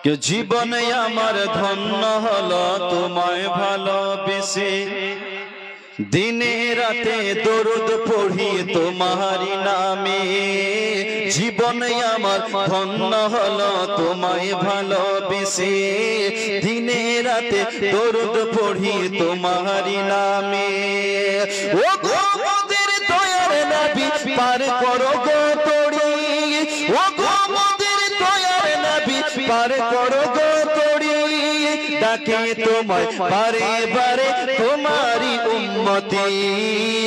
কে জীবনে আমার ধন্য হলো তোমায় ভালোবেসে, দিনে রাতে দরুদ পড়ি তোমারি নামে। জীবনে আমার ধন্য হলো তোমায় ভালোবেসে, দিনে রাতে দরুদ পড়ি তোমারি নামে। ও গো মোদের দয়ার নবী পার করো গো তড়ি, ও গো মোদের দয়ার নবী পার করো গো তড়ি। ডাকে তোমায় বারে বারে তোমারি উম্মতি,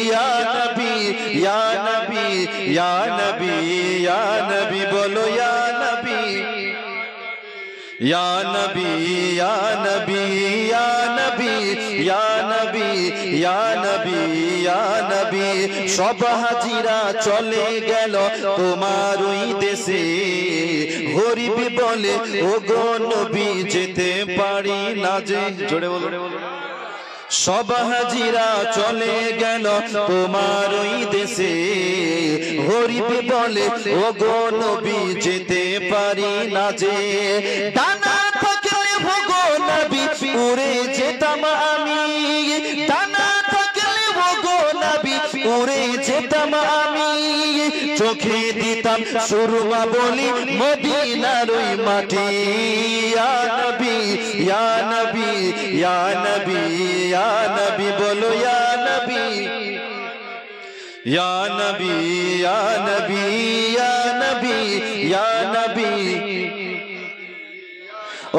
ইয়া নবী ইয়া নবী ইয়া নবী ইয়া নবী বলো ইয়া নবী ইয়া নবী ইয়া নবী ইয়া নবী ইয়া নবী ইয়া নবী ইয়া নবী। সব হাজিরা চলে গেল তোমার ওই দেশে, গরিব বলে ও গো নবী যেতে পারি না যে। জোরে বলো। সব হাজিরা চলে গেল তোমার ওই দেশে, গরিব বলে ও গো নবী যেতে পারি না যে। ডানা থাকলে ও গো নবী উড়ে যেতাম আমি, ডানা থাকলে ও গো নবী উড়ে যেতাম আমি। চোখে দিতাম সুরমা বলি মদিনার ওই মাটি, ইয়া নবী ইয়া নবী ইয়া নবী ইয়া নবী বলো ইয়া নবী ইয়া নবী ইয়া নবী ইয়া নবী ইয়া নবী।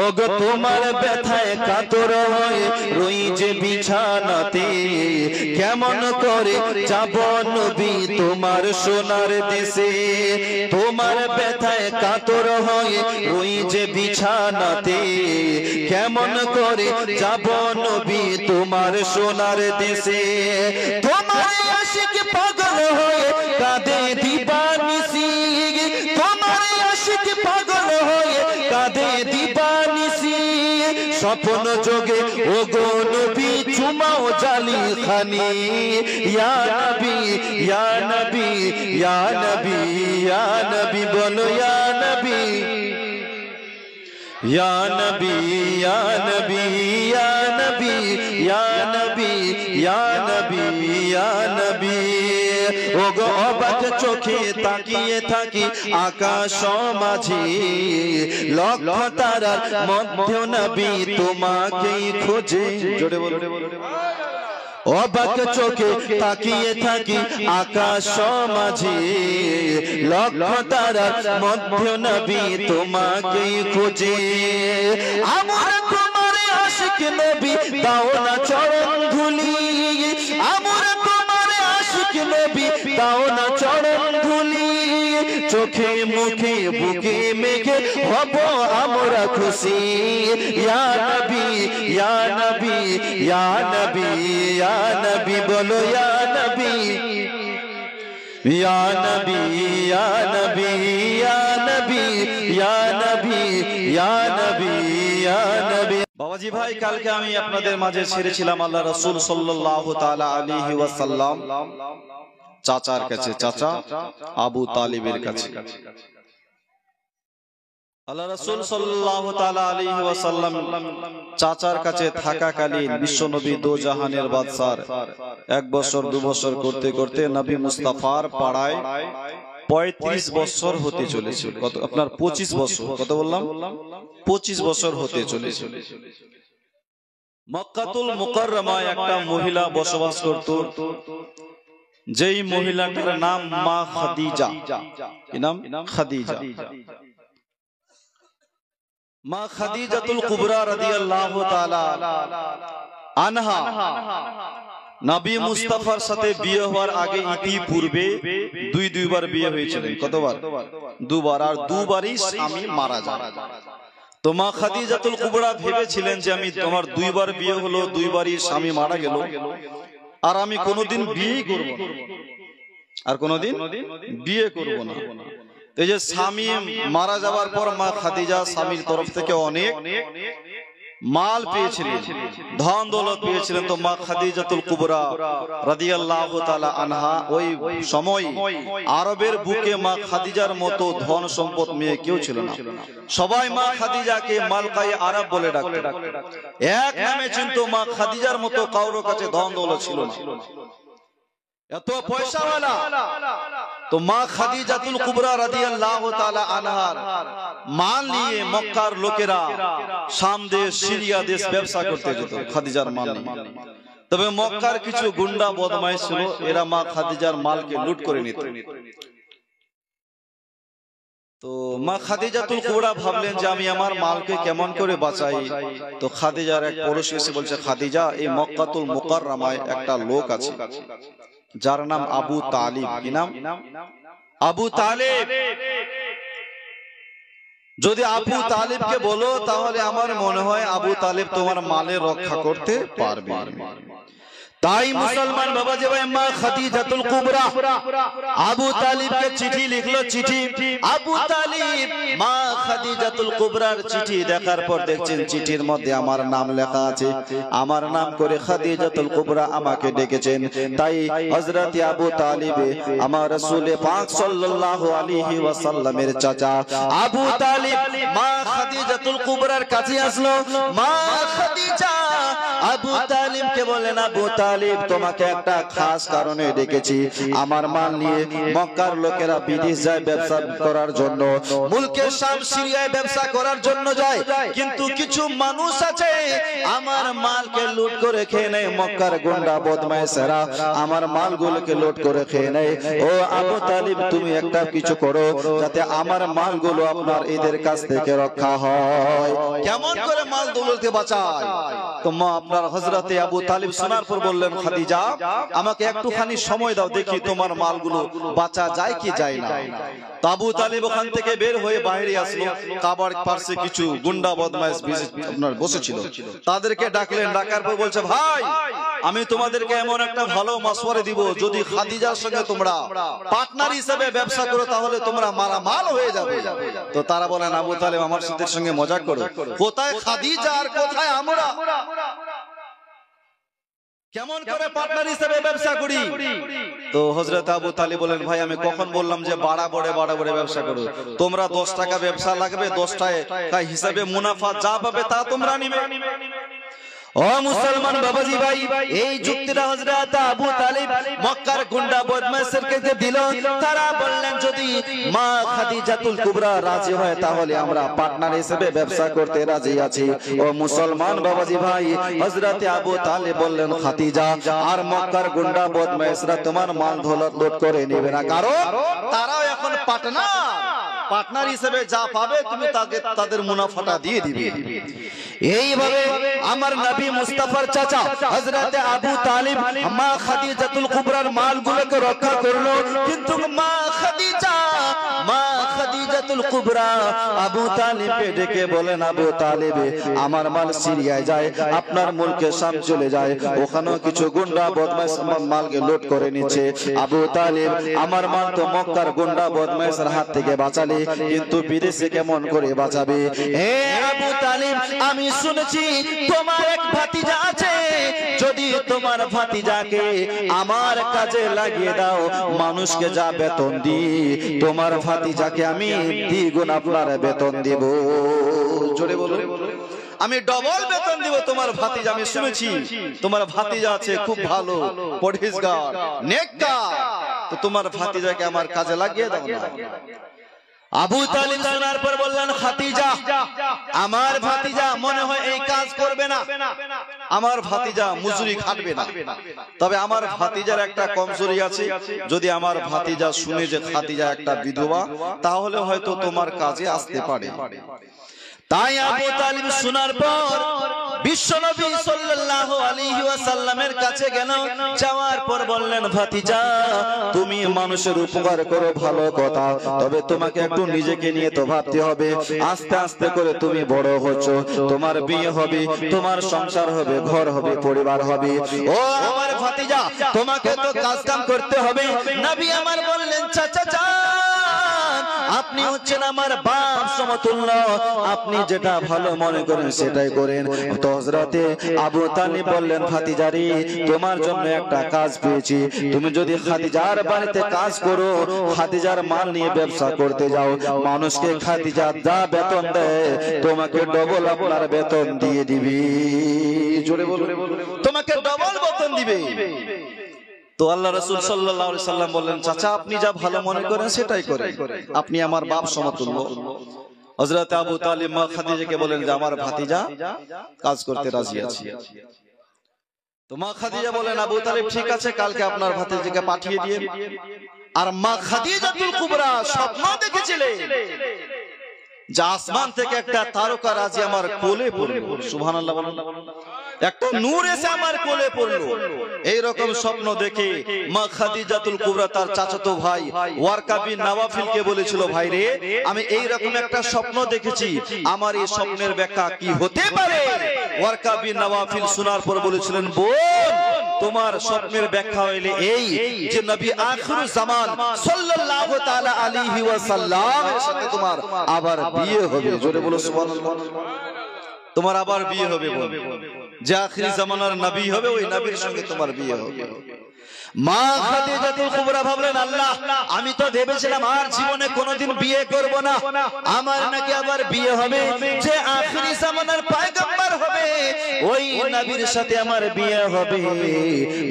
ওগো তোমার ব্যথায় কাতর হয়ে রই যে বিছানাতে, কেমন করে যাব নবী তোমার সোনার দেশে। তোমার ব্যথায় কাতর হয়ে রই যে বিছানাতে, কেমন করে যাব নবী তোমার সোনার দেশে। তোমার আশিক পাগল হয়ে কাঁদে দিবানিসি, তোমার আশিক পাগল হয়ে কাঁদে দিবানিসি। স্বপ্ন যোগে ও গো নবী চুমাও জালি খানি, ইয়া নবী ইয়া নবী ইয়া নবী ইয়া নবী বলো ইয়া নবী ইয়া নবী ইয়া নবী ইয়া নবী ইয়া নবী ইয়া নবী ইয়া নবী। ওগো অবাক চোখে তাকিয়ে থাকি আকাশ মাঝি, লক্ষ তারার মধ্যে নবী তোমাকেই খোঁজে। জোরে বলো। অবাক চোখে তাকিয়ে থাকি আকাশ মাঝি, লক্ষ তারার মধ্যে নবী তোমাকেই খোঁজে। আমরা তোমার আশিক নবী দাও না চরণ ধুলি, আমরা তোমার আশিক নবী দাও না চরণ ধুলি। চোখে মুখে বুকে মেঘে হব আমরা খুশি, ইয়া নবী ইয়া নবী ইয়া নবী ইয়া নবী বলো ইয়া নবী ইয়া নবী ইয়া নবী ইয়া নবী ইয়া নবী ইয়া নবী ইয়া নবী। বাবাজি ভাই, কালকে আমি আপনাদের মাঝে ছেড়েছিলাম আল্লাহ রাসূল সাল্লাল্লাহু তাআলা আলাইহি ওয়াসাল্লাম চাচার কাছে, চাচা আবু তালিবের কাছে। আল্লাহ রাসূল সাল্লাল্লাহু তাআলা আলাইহি ওয়াসাল্লাম চাচার কাছে থাকাকালীন বিশ্বনবী দো জাহানের বাদশার 1 বছর 2 বছর করতে করতে নবী মুস্তাফার পাড়ায় 35 বছর হতে চলেছে। কত আপনার 25 বছর, কত বললাম 25 বছর হতে চলেছে। মক্কাতুল মুকাররমায় একটা মহিলা বসবাস করত, যেই মহিলাটার নাম মা খাদিজা। কি নাম? খাদিজা। মা খাদিজাতুল কুবরা রাদিয়াল্লাহু তাআলা আনহা নবী মুস্তাফার সাথে বিয়ে হওয়ার আগে ইতিপূর্বে দুইবার বিয়ে হয়েছিল। কতবার? 2 বার। আর 2 বারই স্বামী মারা যায়। তো মা খাদিজাতুল কুবরা ভেবেছিলেন যে আমি তোমার 2 বার বিয়ে হলো, 2 বারই স্বামী মারা গেল, আর আমি কোনোদিন বিয়ে করব না, আর কোনোদিন বিয়ে করব না। এই যে স্বামী মারা যাওয়ার পর মা খাদিজা স্বামীর তরফ থেকে অনেক মাল পেয়েছিলেন, ধন দৌলত পেয়েছিলেন, তো মা খাদিজাতুল কুবরা রাদিয়াল্লাহু তাআলা আনহা ওই সময় আরবের বুকে মা খাদিজার মতো ধন সম্পদ মেয়ে কেউ ছিল না। সবাই মা খাদিজাকে মালকায়ে আরব বলে ডাকত, এক নামে চিনতো। মা খাদিজার মতো কারোর কাছে ধন দৌলত ছিল না, এত পয়সাওয়ালা। তো মা খাদিজাতুল কুবরা রাদিয়াল্লাহু তাআলা আনহার মাল নিয়ে মক্কার লোকেরা শাম দেশ, সিরিয়া দেশ ব্যবসা করতে যেত খাদিজার মাল নিয়ে। তবে মক্কার কিছু গুন্ডা বদমাইশ ছিল, এরা মা খাদিজার মালকে লুট করে নিত। তো মা খাদিজাতুল কুবরা ভাবলেন যে আমি আমার মালকে কেমন করে বাঁচাই। তো খাদিজার এক পড়োশী এসে বলছে, খাদিজা, এই মক্কাতুল মুকাররমায় একটা লোক আছে যার নাম আবু তালিব। কি নাম? আবু তালিব। যদি আবু তালিবকে বলো তাহলে আমার মনে হয় আবু তালিব তোমার মালের রক্ষা করতে পারবে। তাই মুসলমান বাবাজি ভাই, মা খাদিজাতুল কুবরা আবু তালিবকে চিঠি লিখলো। চিঠি আবু তালিব মা খাদিজাতুল কুবরার চিঠি দেখার পর দেখছেন চিঠির মধ্যে আমার নাম লেখা আছে। আমার নাম করে খাদিজাতুল কুবরা আমাকে ডেকেছেন। তাই হযরত আবু তালিব আমার রাসূল পাক সাল্লাল্লাহু আলাইহি ওয়াসাল্লামের চাচা আবু তালিব মা খাদিজাতুল কুবরার কাছে আসলো। মা খাদিজা আবু তালিবকে বলেন, আবু তালিব, তোমাকে একটা খাস কারণে ডেকেছি। আমার মাল নিয়ে মক্কার লোকেরা বিদেশ যায় ব্যবসা করার জন্য, মুলকে শাম সিরিয়ায় ব্যবসা করার জন্য যায়, কিন্তু কিছু মানুষ আছে আমার মালকে লুট করে খেয়ে নেয়। মক্কার গুন্ডা বদমাইশেরা আমার মালগুলোকে লুট করে খেয়ে নেয়। ও আবু তালিব, তুমি একটা কিছু করো যাতে আমার মালগুলো আপনার এদের কাছ থেকে রক্ষা হয়। কেমন করে মাল দৌলতকে বাঁচায়? তো মা আপনার হযরতে আবু তালিব শোনার পর বললেন, খাদিজা, আমাকে একটুখানি সময় দাও, দেখি তোমার মালগুলো বাঁচা যায় কি যায় না। তো আবু তালিব ওখান থেকে বের হয়ে বাইরে আসলো। কাবার পাশে কিছু গুন্ডা বদমাইশ আপনার বসেছিল, তাদেরকে ডাকলেন। ডাকার পর বলছে, ভাই, আমি তোমাদেরকে এমন একটা ভালো মাশওয়ারা দিব, যদি খাদিজার সঙ্গে তোমরা পার্টনার হিসেবে ব্যবসা করো তাহলে তোমরা মালামাল হয়ে যাবে। তো তারা বলেন, আবু তালিব, আমার সাথে সঙ্গে মজাক করো, কোথায় খাদিজা আর কোথায় আমরা? কেমন করে পার্টনার হিসেবে ব্যবসা করি? তো হযরত আবু তালিব বলেন, ভাই, আমি কখন বললাম যে বাড়া বড়ে ব্যবসা করো? তোমরা 10 টাকা ব্যবসা লাগবে, 10 টাকা হিসাবে মুনাফা যা পাবে তা তোমরা নিবে। ও মুসলমান বাবাজি ভাই, এই যুক্তিটা হযরত আবু তালিব মক্কার গুন্ডা বদমাইশদেরকে দিল। তারা বললেন, যদি মা খাদিজাতুল কুবরা রাজি হয় তাহলে আমরা পার্টনার হিসেবে ব্যবসা করতে রাজি আছি। ও মুসলমান বাবাজি ভাই, হযরত আবু তালিব বললেন, খাদিজা আর মক্কার গুন্ডা বদমাইশরা তোমার মাল দৌলত লুট করে নেবে না, কারণ তারাও এখন পার্টনার হিসেবে যা পাবে তুমি তাদের মুনাফাটা দিয়ে দিবে। এইভাবে আমার নবী মুস্তাফার চাচা হযরত আবু তালিব মা খাদিজাতুল কুবরার মালগুলোকে রক্ষা করলো। কিন্তু মা খাদিজাতুল কুবরা আবু তালিবকে ডেকে বলেন, আবু তালিব, আমার মাল সিরিয়ায় যায়, আপনার মুলকে শাম চলে যায়, ওখানেও কিছু গুন্ডা বদমাইশ আমার মালকে লুট করে নিচ্ছে। আবু তালিব, আমার মাল তো মক্কার গুন্ডা বদমাইশের হাত থেকে বাঁচালে, কিন্তু বিদেশে কেমন করে বাঁচাবে? হে আবু তালিব, আমি শুনেছি তোমার এক ভাতিজা আছে, যদি তোমার ভাতিজাকে আমার কাজে লাগিয়ে দাও, মানুষকে যা বেতন দিই তোমার ভাতিজাকে আমি দ্বিগুণ আপনার বেতন দিব। জোরে বলো, আমি ডবল বেতন দিব তোমার ভাতিজা। আমি শুনেছি তোমার ভাতিজা আছে খুব ভালো, পরহেজগার, নেককার, তো তোমার ভাতিজাকে আমার কাজে লাগিয়ে দাও না। আবু তালিব শোনার পর বললেন, খাদিজা, আমার ভাতিজা মনে হয় এই কাজ করবে না, আমার ভাতিজা মজুরি খাটবে না। তবে আমার ভাতিজার একটা কমজোরি আছে, যদি আমার ভাতিজা শুনে যে খাদিজা একটা বিধবা, তাহলে হয়তো তোমার কাজে আসতে পারে। তাই আবু তালিব শোনার পর বিশ্বনবী সাল্লাল্লাহু আলাইহি ওয়াসাল্লামের কাছে গেল। যাওয়ার পর বললেন, ভাতিজা, তুমি মানুষের উপকার করো, ভালো কথা, তবে তোমাকে একটু নিজেকে নিয়ে তো ভাবতে হবে। আস্তে আস্তে করে তুমি বড় হচ্ছ, তোমার বিয়ে হবে, তোমার সংসার হবে, ঘর হবে, পরিবার হবে। ও আমার ভাতিজা, তোমাকে তো কাজ কাম করতে হবে। নবী আমার বললেন, চাচা আপনি হচ্ছেন আমার বাপ সমতুল্য, আপনি যেটা ভালো মনে করেন সেটাই করেন। তো হযরতে আবু তালিব বললেন, ভাতিজারি তোমার জন্য একটা কাজ পেয়েছি, তুমি যদি খাদিজার বাড়িতে কাজ করো, খাদিজার মাল নিয়ে ব্যবসা করতে যাও, মানুষকে খাদিজা যা বেতন দেয় তোমাকে ডবল আপনার বেতন দিয়ে দিবি। জোরে বলুন, তোমাকে ডবল বেতন দিবে। তো আল্লাহ রাসূল সাল্লাল্লাহু আলাইহি সাল্লাম বললেন, চাচা আপনি যা ভালো মনে করেন সেটাই করেন, আপনি আমার বাপ সমতুল্য। হযরত আবু তালিব মা খাদিজাকে বলেন যে আমার ভাতিজা কাজ করতে রাজি আছে। তো মা খাদিজা বলেন, আবু তালিব ঠিক আছে, কালকে আপনার ভাতিজাকে পাঠিয়ে দিয়ে। আর মা খাদিজাতুল কুবরা স্বপ্ন দেখেছিলেন যে আসমান থেকে একটা তারকা রাজি আমার কোলে পড়লো। সুবহানাল্লাহ বলেন, একটা নূর এসে আমার কোলে পড়লো। এই রকম স্বপ্ন দেখে মা খাদিজাতুল কুবরা তার চাচাতো ভাই ওয়ারকা বিন নওয়াফিলকে বলেছিল, ভাই রে আমি এই রকম একটা স্বপ্ন দেখেছি, আমার এই স্বপ্নের ব্যাখ্যা কি হতে পারে? ওয়ারকা বিন নওয়াফিল শোনার পর বলেছিলেন, বোন তোমার স্বপ্নের ব্যাখ্যা হইলে এই যে নবী আখিরুজ জামান সাল্লাল্লাহু তাআলা আলাইহি ওয়াসাল্লামের সাথে তোমার আবার বিয়ে হবে। জোরে বলো সুবহানাল্লাহ। তোমার আবার বিয়ে হবে, যে আখিরি জামানার নবী হবে ওই নবীর সঙ্গে তোমার বিয়ে হবে। মা খাদিজাতুল কুবরা ভাবলেন, আল্লাহ আমি তো ভেবেছিলাম আর জীবনে কোনোদিন বিয়ে করব না, আমার নাকি আবার বিয়ে হবে, যে আখিরি জামানার পয়গম্বর হবে ওই নবীর সাথে আমার বিয়ে হবে।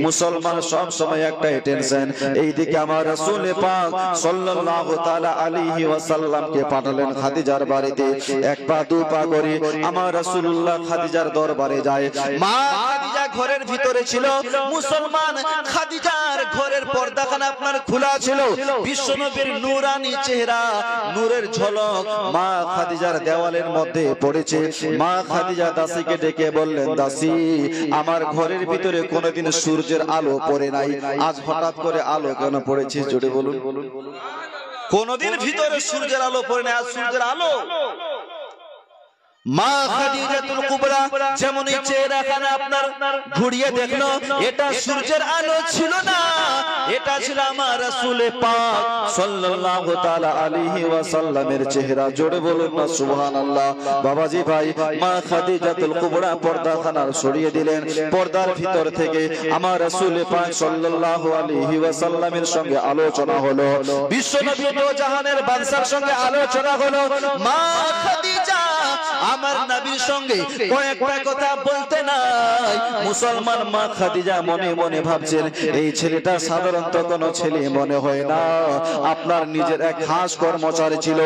মুসলমান সব সময় একটাই টেনশন, এইদিকে আমার রাসূল পাক সাল্লাল্লাহু তাআলা আলাইহি ওয়াসাল্লামকে পাঠালেন খাদিজার বাড়িতে। এক পা দু পা করে আমার রাসূলুল্লাহ খাদিজার দরবারে যায়। মা খাদিজা ঘরের ভিতরে ছিল, মুসলমান খাদিজার ঘরের পর্দাখানা আপনার খোলা ছিল, বিশ্বনবীর নূরানী চেহারা, নূরের ঝলক মা খাদিজার দেওয়ালের মধ্যে পড়েছে। মা খাদিজা দাসীকে ডেকে বললেন, দাসী আমার ঘরের ভিতরে কোনোদিন সূর্যের আলো পড়ে নাই, আজ হঠাৎ করে আলো কেন পড়েছে? জোরে বলুন, কোনোদিন ভিতরে সূর্যের আলো পড়ে নাই, আজ সূর্যের আলো। মা খাদিজাতুল কুবরা যেমন এই চেহারাখানা আপনার ঘুরিয়ে দেখলো, এটা সূর্যের আলো ছিল না, এটা ছিল আমার রাসূল পাক সাল্লাল্লাহু তাআলা আলাইহি ওয়াসাল্লামের চেহারা। জোরে বলুন না সুবহানাল্লাহ। বাবাজি ভাই, মা খাদিজাতুল কুবরা পর্দাখানা সরিয়ে দিলেন। পর্দার ভিতর থেকে আমার রাসূল পাক সাল্লাল্লাহু আলাইহি ওয়াসাল্লামের সঙ্গে আলোচনা হলো, বিশ্বনবী দো জাহানের বাদশার সঙ্গে আলোচনা হলো। মা খাদিজা আমার নবীর সঙ্গে কয়েকটা কথা বলতে নাই। মুসলমান মা খাদিজা মনে মনে ভাবছেন, এই ছেলেটা সাধারণত কোনো ছেলে মনে হয় না, আপনার নিজের এক খাস কর্মচারী ছিল,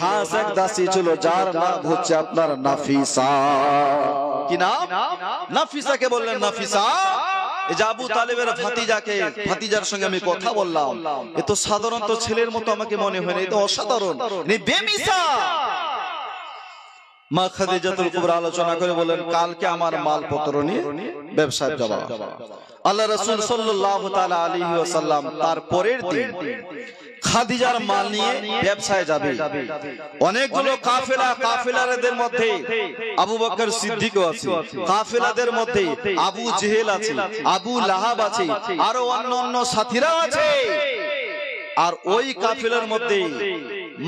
খাস এক দাসী ছিল, যার নাম হচ্ছে আপনার নাফিসা। কি নাম? নাফিসাকে বললেন, নাফিসা এই যে আবু তালেবের ভাতিজার সঙ্গে আমি কথা বললাম, এ তো সাধারণত ছেলের মতো আমাকে মনে হয় না, এ তো অসাধারণ, বেমিসা। মা খাদিজাতুল কুবরা আলোচনা করে বলেন, কালকে আমার মালপত্র নিয়ে ব্যবসায় যাব। আল্লাহ রাসূল সাল্লাল্লাহু তাআলা আলাইহি ওয়াসাল্লাম তার পরের দিন খাদিজার মাল নিয়ে ব্যবসায় যাবে। অনেকগুলো কাফেলা, কাফেলাদের মধ্যে আবু বকর সিদ্দিকও আছে, কাফেলাদের মধ্যে আবু জেহেল আছে, আবু লাহাব আছে, আরো অন্যান্য সাথীরাও আছে। আর ওই কাফেলার মধ্যে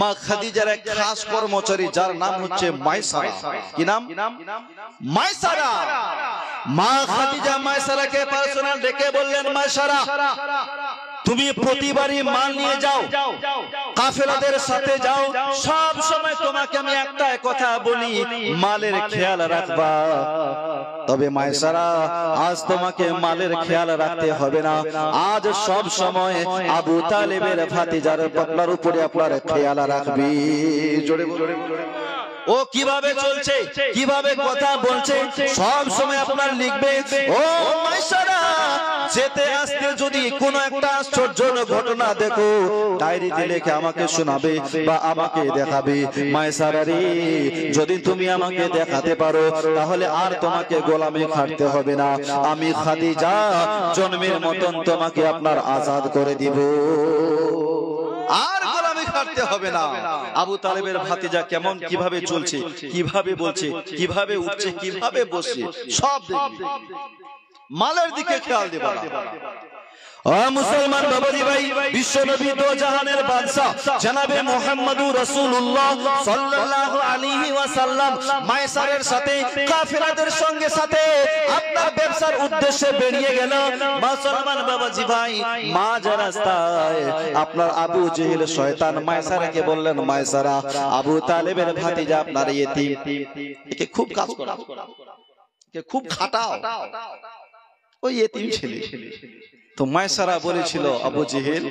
মা খাদিজার এক খাস কর্মচারী, যার নাম হচ্ছে মাইসারা। কি নাম? মাইসারা। মা খাদিজা মাইসারাকে পার্সোনাল ডেকে বললেন, মাইসারা তুমি প্রতিবারই মাল নিয়ে যাও, কাফেলাদের সাথে যাও, সব সময় তোমাকে আমি একটা কথা বলি, মালের খেয়াল রাখবা। তবে মাইসারা আজ তোমাকে মালের খেয়াল রাখতে হবে না, আজ সব সময় আবু তালেবের ভাতিজার আপনার উপরে আপনার খেয়াল রাখবি। জোরে জোরে ও কিভাবে চলছে, কিভাবে কথা বলছে, সব সময় আপনার লিখবে। ও মাইসারা, যেতে আসতে যদি কোনো একটা আশ্চর্যজনক ঘটনা দেখো, ডায়েরিতে লিখে আমাকে শোনাবে বা আমাকে দেখাবে। মাইসারা রে, যদি তুমি আমাকে দেখাতে পারো তাহলে আর তোমাকে গোলামি খাটতে হবে না, আমি খাদিজা জন্মের মতন তোমাকে আপনার আজাদ করে দিব, আর গোলামি খাটতে হবে না। আবু তালেবের ভাতিজা কেমন, কিভাবে চলছে, কিভাবে বলছে, কিভাবে উঠছে, কিভাবে বসছে, সব দেখবে, মালের দিকে খেয়াল দেবে না। মুসলমান বাবাজি ভাই, বিশ্ব নবী দো জাহানের বাদশা জনাবে মুহাম্মদুর রাসূলুল্লাহ সাল্লাল্লাহু আলাইহি ওয়াসাল্লাম মায়সারের সাথে কাফেরদের সঙ্গে সাথে আপনার ব্যবসার উদ্দেশ্যে বেরিয়ে গেল। মুসলমান বাবাজি ভাই, মাঝ রাস্তায় আপনার আবু জেহেল শয়তান মায়সারাকে বললেন, মায়সারা, আবু তালেবের ভাতিজা আপনার ইতিম, একে খুব কাজ করাও, একে খুব খাটাও, ওই ইতিম ছেলে। তো মায়সারা বলেছিল, আবু জেহেল,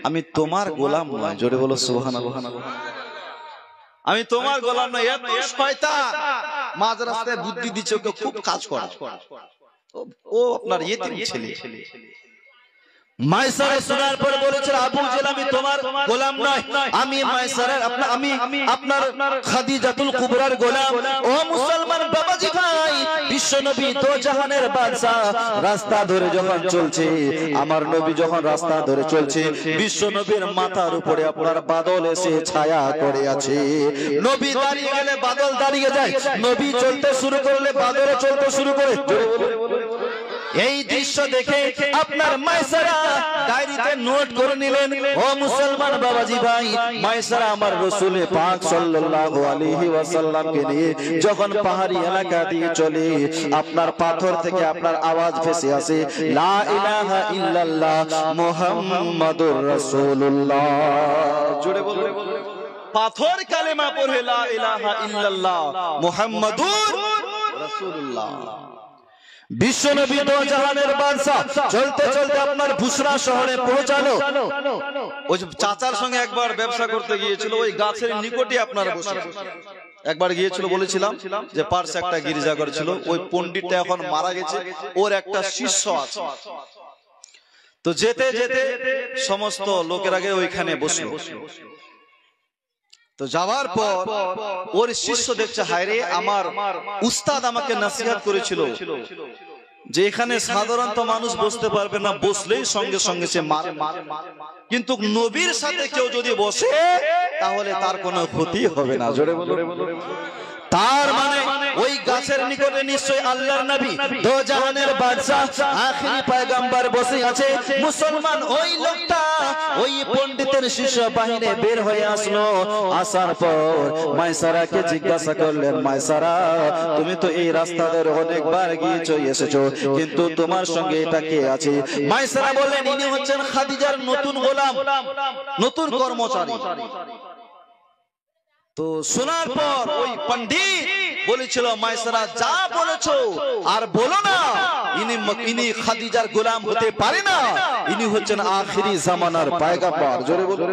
আমি তোমার গোলাম নয়, জোরে বলো সুবহানাল্লাহ, আমি তোমার গোলাম নয়, এত শয়তান মাঝ রাস্তায় বুদ্ধি দিচ্ছে ওকে খুব কাজ করা, ও আপনার ইতিম ছেলে। মায়সারা শোনার পর বলেছিল, আবু জেহেল, আমি তোমার গোলাম নয়, আমি মায়সারার আমি আপনার খাদিজাতুল কুবরার গোলাম। ও মুসলমান বাবাজি ভাই, বিশ্ব নবী দো জাহানের বাদশা রাস্তা ধরে যখন চলছে, আমার নবী যখন রাস্তা ধরে চলছে, বিশ্ব নবীর মাথার উপরে আপনার বাদল এসে ছায়া করে আছে। নবী দাঁড়িয়ে গেলে বাদল দাঁড়িয়ে যায়, নবী চলতে শুরু করলে বাদলও চলতে শুরু করে। এই দৃশ্য দেখে আপনার মায়সারা ডায়েরিতে নোট করে নিলেন। ও মুসলমান বাবাজি ভাই, মায়সারা আমার রাসূল পাক সাল্লাল্লাহু আলাইহি ওয়াসাল্লামকে নিয়ে যখন পাহাড়ি এলাকা দিয়ে চলে, আপনার পাথর থেকে আপনার আওয়াজ ভেসে আসে, লা ইলাহা ইল্লাল্লাহ মুহাম্মাদুর রাসূলুল্লাহ। জোরে বলুন, পাথর কালেমা পড়ে লা ইলাহা ইল্লাল্লাহ মুহাম্মাদুর রাসূলুল্লাহ। বিশ্ব নবী দো জাহানের বাদশা চলতে চলতে আপনার বুসরা শহরে পৌঁছালো। ওই চাচার সঙ্গে একবার ব্যবসা করতে গিয়েছিল, ওই গাছের নিকটে আপনার বসে একবার গিয়েছিল, বলেছিলাম যে পার্শ্বে একটা গির্জাঘর ছিল, ওই পণ্ডিতটা এখন মারা গেছে, ওর একটা শিষ্য আছে। তো যেতে যেতে সমস্ত লোকের আগে ওইখানে বসলো। তো যাওয়ার পর ওর শিষ্য দেখছে, হায়রে, আমার উস্তাদ আমাকে নসিহত করেছিল যে এখানে সাধারণত মানুষ বসতে পারবে না, বসলেই সঙ্গে সঙ্গে সে মারে, কিন্তু নবীর সাথে কেউ যদি বসে তাহলে তার কোনো ক্ষতি হবে না। জোরে বলো। তার মানে ওই গাছের নিকটে নিশ্চয়ই আল্লাহর নবী দো জাহানের বাদশা আখেরি পয়গম্বর বসে আছে। মুসলমান ওই লোকটা ওই পণ্ডিতের শিষ্য বাহিরে বের হয়ে আসলো। আসার পর মায়সারাকে জিজ্ঞাসা করলেন, মায়সারা, তুমি তো এই রাস্তা ধরে অনেকবার গিয়েছো এসেছো, কিন্তু তোমার সঙ্গে এটা কে আছে? মায়সারা বললেন, ইনি হচ্ছেন খাদিজার নতুন গোলাম, নতুন কর্মচারী। তো শোনার পর ওই পণ্ডিত বলেছিল, মায়সারা, যা বলেছো আর বলো না, ইনি খাদিজার গোলাম হতে পারে না, ইনি হচ্ছেন আখিরি জামানার পয়গম্বর। জোরে বলো,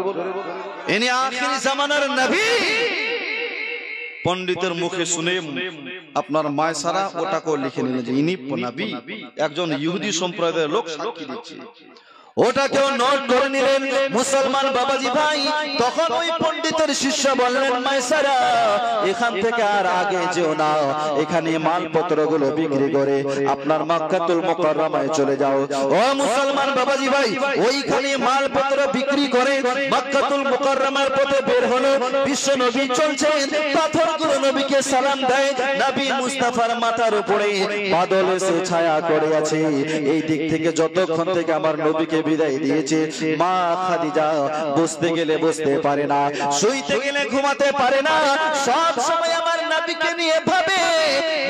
ইনি আখিরি জামানার নবী। পণ্ডিতের মুখে শুনে আপনার মায়সারা ওটাকেও লিখে নিলেন যে ইনি নবী, একজন ইহুদি সম্প্রদায়ের লোক সাক্ষী দিচ্ছে, ওটাকেও নোট করে নিলেন। মুসলমান বাবাজি ভাই, তখন ওই পণ্ডিতের শিষ্য বললেন, মায়সারা, এখান থেকে আর আগে যেও না, এখানে মালপত্র গুলো বিক্রি করে আপনার মক্কাতুল মুকাররমায় চলে যাও। ও মুসলমান বাবাজি ভাই, ওইখানে মালপত্র বিক্রি করে মক্কাতুল মুকাররমার পথে বের হলো। বিশ্ব নবী চলছেন, পাথরগুলো নবীকে সালাম দেয়। নবী মুস্তাফার মাথার উপরে বাদল এসে ছায়া করে আছে। এই দিক থেকে যতক্ষণ থেকে আমার নবীকে বিদায় দিয়েছে, মা খাদিজা বসতে গেলে বসতে পারে না, শুইতে গেলে ঘুমাতে পারে না, সব সময় আমার নবীকে নিয়ে ভাবে।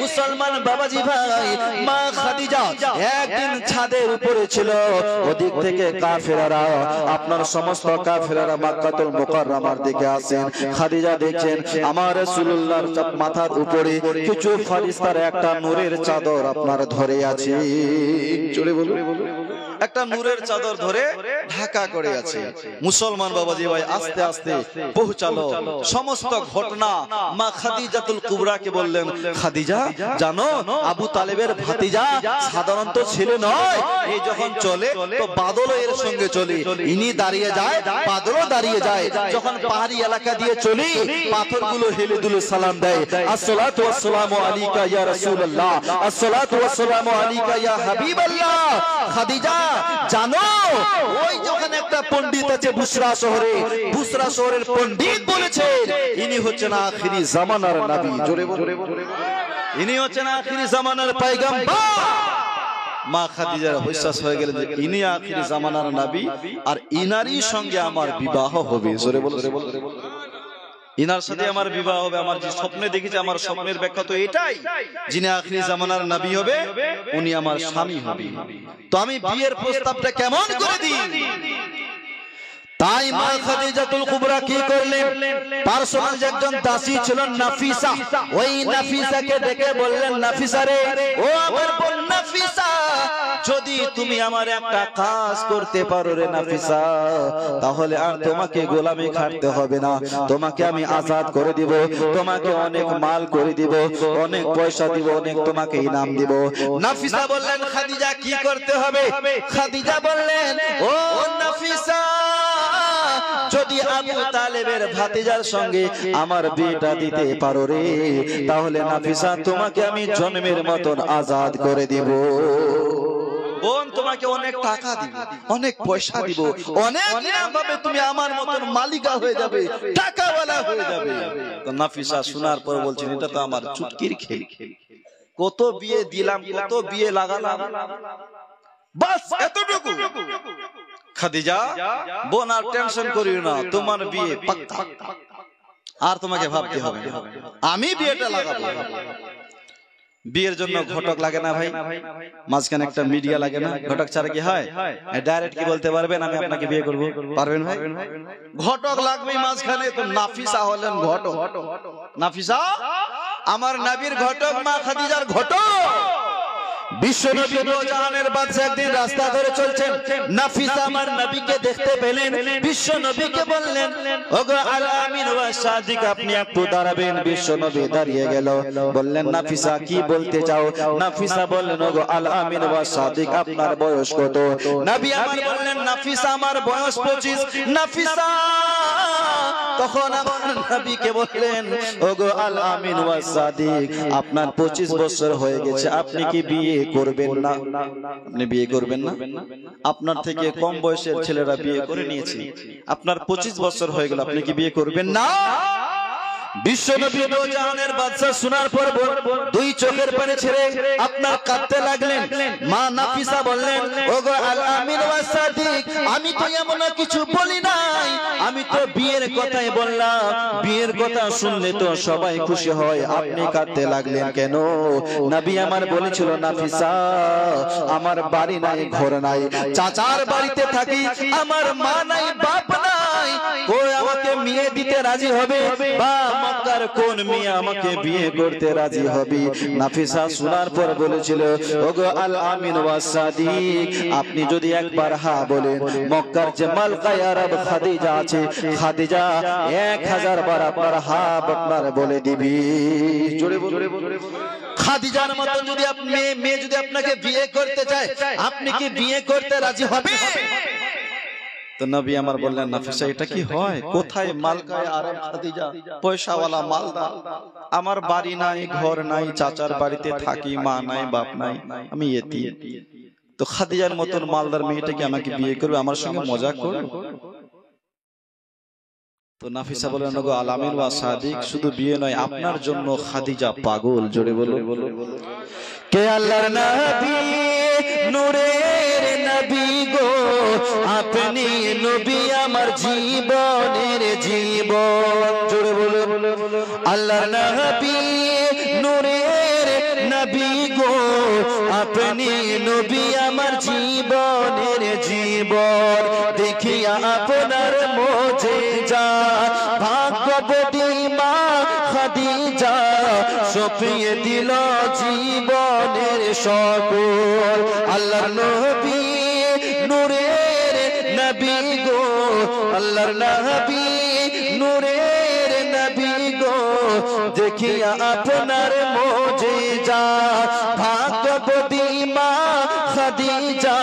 মুসলমান বাবাজি ভাই, মা খাদিজা একদিন ছাদের উপরে ছিল, ওদিক থেকে কাফেররা, আপনার সমস্ত কাফেররা মক্কাতুল মুকাররমার দিকে আসেন। খাদিজা দেখছেন আমার রাসূলুল্লাহর মাথার উপরে কিছু ফেরেশতার একটা নূরের চাদর আপনার ধরে আছে। চলে বলুন, একটা নূরের চাদর ধরে ঢাকা করে আছে। মুসলমান বাবাজি ভাই আস্তে আস্তে পৌঁছালো। সমস্ত ঘটনা মা খাদিজাতুল কুবরাকে বললেন, খাদিজা, জানো আবু তালেবের ভাতিজা সাধারণত ছেলে নয়, এই যখন চলে তো বাদলও এর সঙ্গে চলে, ইনি দাঁড়িয়ে যায়, বাদলও দাঁড়িয়ে যায়। যখন পাহাড়ি এলাকা দিয়ে চলি, পাথরগুলো হেলে দুলে সালাম দেয়, আসসালাতু ওয়াসসালামু আলাইকা ইয়া রাসূলুল্লাহ, আসসালাতু ওয়াসসালামু আলাইকা ইয়া হাবিবাল্লাহ। খাদিজা, জানো ওই যখন একটা পণ্ডিত আছে বুসরা শহরে, বুসরা শহরের পণ্ডিত বলেছে ইনি হচ্ছেন আখিরি জামানার নবী। জোরে বলো, ইনি হচ্ছেন আখিরি জামানার পয়গম্বর। মা খাদিজার বিশ্বাস হয়ে গেল যে ইনি আখির জামানার নবী আর ইনারই সঙ্গে আমার বিবাহ হবে। জোরে বলো, ইনার সাথে আমার বিবাহ হবে। আমার যে স্বপ্নে দেখেছি, আমার স্বপ্নের ব্যাখ্যা তো এটাই, যিনি আখিরি জামানার নবী হবে উনি আমার স্বামী হবে। তো আমি বিয়ের প্রস্তাবটা কেমন করে দিই? তাই মা খাদিজাতুল কুবরা কি করলেন, পার্সোনাল একজন দাসী ছিলেন নাফিসা, ওই নাফিসাকে ডেকে বললেন, নাফিসা রে, ও আমার বোন নাফিসা, যদি তুমি আমার একটা কাজ করতে পারো রে নাফিসা, তাহলে আর তোমাকে গোলামি খাটতে হবে না, তোমাকে আমি আজাদ করে দিব, তোমাকে অনেক মাল করে দিব, অনেক পয়সা দিব, অনেক তোমাকে ইনাম দিব। নাফিসা বললেন, খাদিজা কি করতে হবে? খাদিজা বললেন, ও নাফিসা, যদি আবু তালেবের ভাতিজার সঙ্গে আমার বিয়েটা দিতে পারো রে, তাহলে নাফিসা তোমাকে আমি জন্মের মতন আজাদ করে দিব। বোন, তোমাকে অনেক টাকা দিব, অনেক পয়সা দিব, অনেক ইনাম পাবে, তুমি আমার মতন মালিকা হয়ে যাবে, টাকাওয়ালা হয়ে যাবে। তো নাফিসা শোনার পর বলছেন, এটা তো আমার চুটকির খেল, কত বিয়ে দিলাম, কত বিয়ে লাগালাম, বাস এতটুকু। খাদিজা, বোন আর টেনশন করিও না, তোমার বিয়ে পাক্কা, আর তোমাকে ভাবতে হবে না, আমি বিয়েটা লাগাবো। বিয়ের জন্য ঘটক লাগে না ভাই, মাঝখানে একটা মিডিয়া লাগে না, ঘটক ছাড়া কি হয়? ডাইরেক্ট কি বলতে পারবেন আমি আপনাকে বিয়ে করব? পারবেন ভাই? ঘটক লাগবে মাঝখানে। তো নাফিসা হলেন ঘটক। নাফিসা আমার নবীর ঘটক, মা খাদিজার ঘটক। বিশ্বনবী দোজাহানের বাদশা একদিন রাস্তা ধরে চলছেন, নাফিসা আমার নবীকে দেখতে পেলেন, বিশ্বনবীকে বললেন, ওগো আল আমিন ওয়া সাদিক, আপনি একটু দাঁড়াবেন। বিশ্বনবী দাঁড়িয়ে গেল, বললেন, নাফিসা কি বলতে চাও? নাফিসা বললেন, ওগো আল আমিন ওয়া সাদিক, আপনার বয়স কত? নবী আমার বললেন, নাফিসা আমার বয়স 25। নাফিসা তখন আমার নবীকে বললেন, ওগো আল আমিন ওয়া সাদিক, আপনার 25 বছর হয়ে গেছে, আপনি কি বিয়ে করবেন না? আপনি বিয়ে করবেন না? আপনার থেকে কম বয়সের ছেলেরা বিয়ে করে নিয়েছে, আপনার 25 বছর হয়ে গেল, আপনি কি বিয়ে করবেন না? বিশ্বনবী দোজাহানের বাদশা শোনার পর দুই চোখের পানি ছেড়ে আপনার কাঁদতে লাগলেন। মা নাফিসা বললেন, ওগো আল আমিন ওয়া সাদিক, আমি তো এমন কিছু বলি নাই, আমি তো বিয়ের কথাই বললাম, বিয়ের কথা শুনলে তো সবাই খুশি হয়, আপনি কাঁদতে লাগলেন কেন? নবী আমার বলেছিল, নাফিসা আমার বাড়ি নাই, ঘর নাই, চাচার বাড়িতে থাকি, আমার মা নাই, বাপ নাই, কই আমাকে মেয়ে দিতে রাজি হবে? বা মক্কার কোন মেয়ে আমাকে বিয়ে করতে রাজি হবে? নাফিসা শোনার পর বলেছিল, ওগো আল আমিন ওয়া সাদিক, আপনি যদি একবার হ্যাঁ বলেন, মক্কার যে মালকায়ে আরব খাদিজা আছে, খাদিজা 1000 বার আপনার হ্যাঁ আপনার বলে দিবি। জোরে জোরে খাদিজার মত যদি আপনি মেয়ে যদি আপনাকে বিয়ে করতে চায়, আপনি কি বিয়ে করতে রাজি হবে? তো নবী আমার বললেন, নাফিসা এটা কি হয়? কোথায় মালকায়ে আরব খাদিজা, পয়সাওয়ালা মালদার, আমার বাড়ি নাই, ঘর নাই, চাচার বাড়িতে থাকি, মা নাই, বাপ নাই, আমি এতিম। তো খাদিজার মতন মালদার মেয়েটাকে আমাকে বিয়ে করবে, আমার সঙ্গে মজা করবে? তো নাফিসা বলেন, ওগো আল আমিন ওয়া সাদিক, শুধু বিয়ে নয়, আপনার জন্য খাদিজা পাগল। জোরে বলো, কে আল্লাহর নবী, নূরের নবী গো, আপনি নবী আমার জীবনের জীবন। জোরে বলো, আল্লাহর নবী, নূরের নবী গো, আপনি নবী আমার জীবনের জীবন। দেখিয়া আপনার মুজিজা, ভাগ্যবতী মা খাদিজা সপিয়ে দিল জীবনের সকল। আল্লাহর নবী, নূরের নবী গো, আল্লাহর নবী, নূরের নবী গো, দেখিয়া আপনার মুজিজা, ভাগ্যবতী মা খাদিজা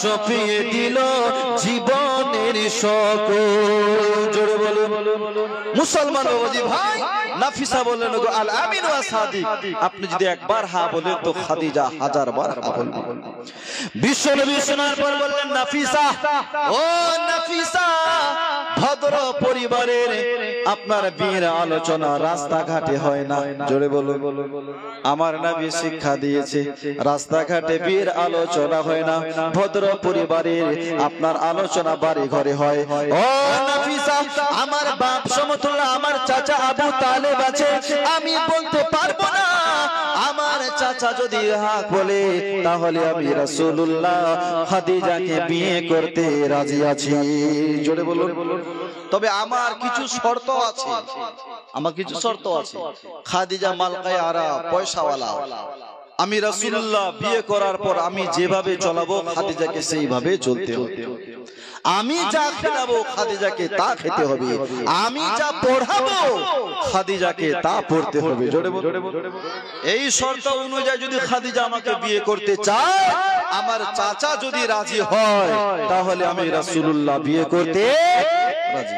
সপিয়ে দিল জীবনের সকল। জোরে বলুন মুসলমান ভাই। নাফিসা বললেন, ওগো আল আমিন ওয়া সাদিক, আপনি যদি একবার হ্যাঁ বলেন তো খাদিজা 1000 বার হ্যাঁ বলবেন। বিশ্বনবী শোনার পর বললেন, নাফিসা, ও নাফিসা ভদ্র পরিবারের আপনার বিয়ের আলোচনা রাস্তাঘাটে হয় না। জোরে বলো। আমার নবী শিক্ষা দিয়েছে রাস্তাঘাটে বিয়ের আলোচনা হয় না, ভদ্র পরিবারের আপনার আলোচনা বাড়ি ঘরে হয়। ও নাফিসা, আমার বাপ সমতুল্লাহ আমার চাচা আবু তালেব আছে, আমি বলতে পারবো না। আমার চাচা যদি হক বলে তাহলে আমি রাসূলুল্লাহ খাদিজাকে বিয়ে করতে রাজি আছি। জোরে বলুন। তবে আমার কিছু শর্ত আছে, আমার কিছু শর্ত আছে। খাদিজা মালকায়ে আরাব, পয়সাওয়ালা। আমি রাসূলুল্লাহ বিয়ে করার পর আমি যেভাবে চলাবো খাদিজাকে সেইভাবে চলতে হবে। আমি যা খেলাবো খাদিজাকে তা খেতে হবে, আমি যা পড়াবো খাদিজাকে তা পড়তে হবে। জোরে বলো। এই শর্ত অনুযায়ী যদি খাদিজা আমাকে বিয়ে করতে চায়, আমার চাচা যদি রাজি হয়, তাহলে আমি রাসূলুল্লাহ বিয়ে করতে রাজি।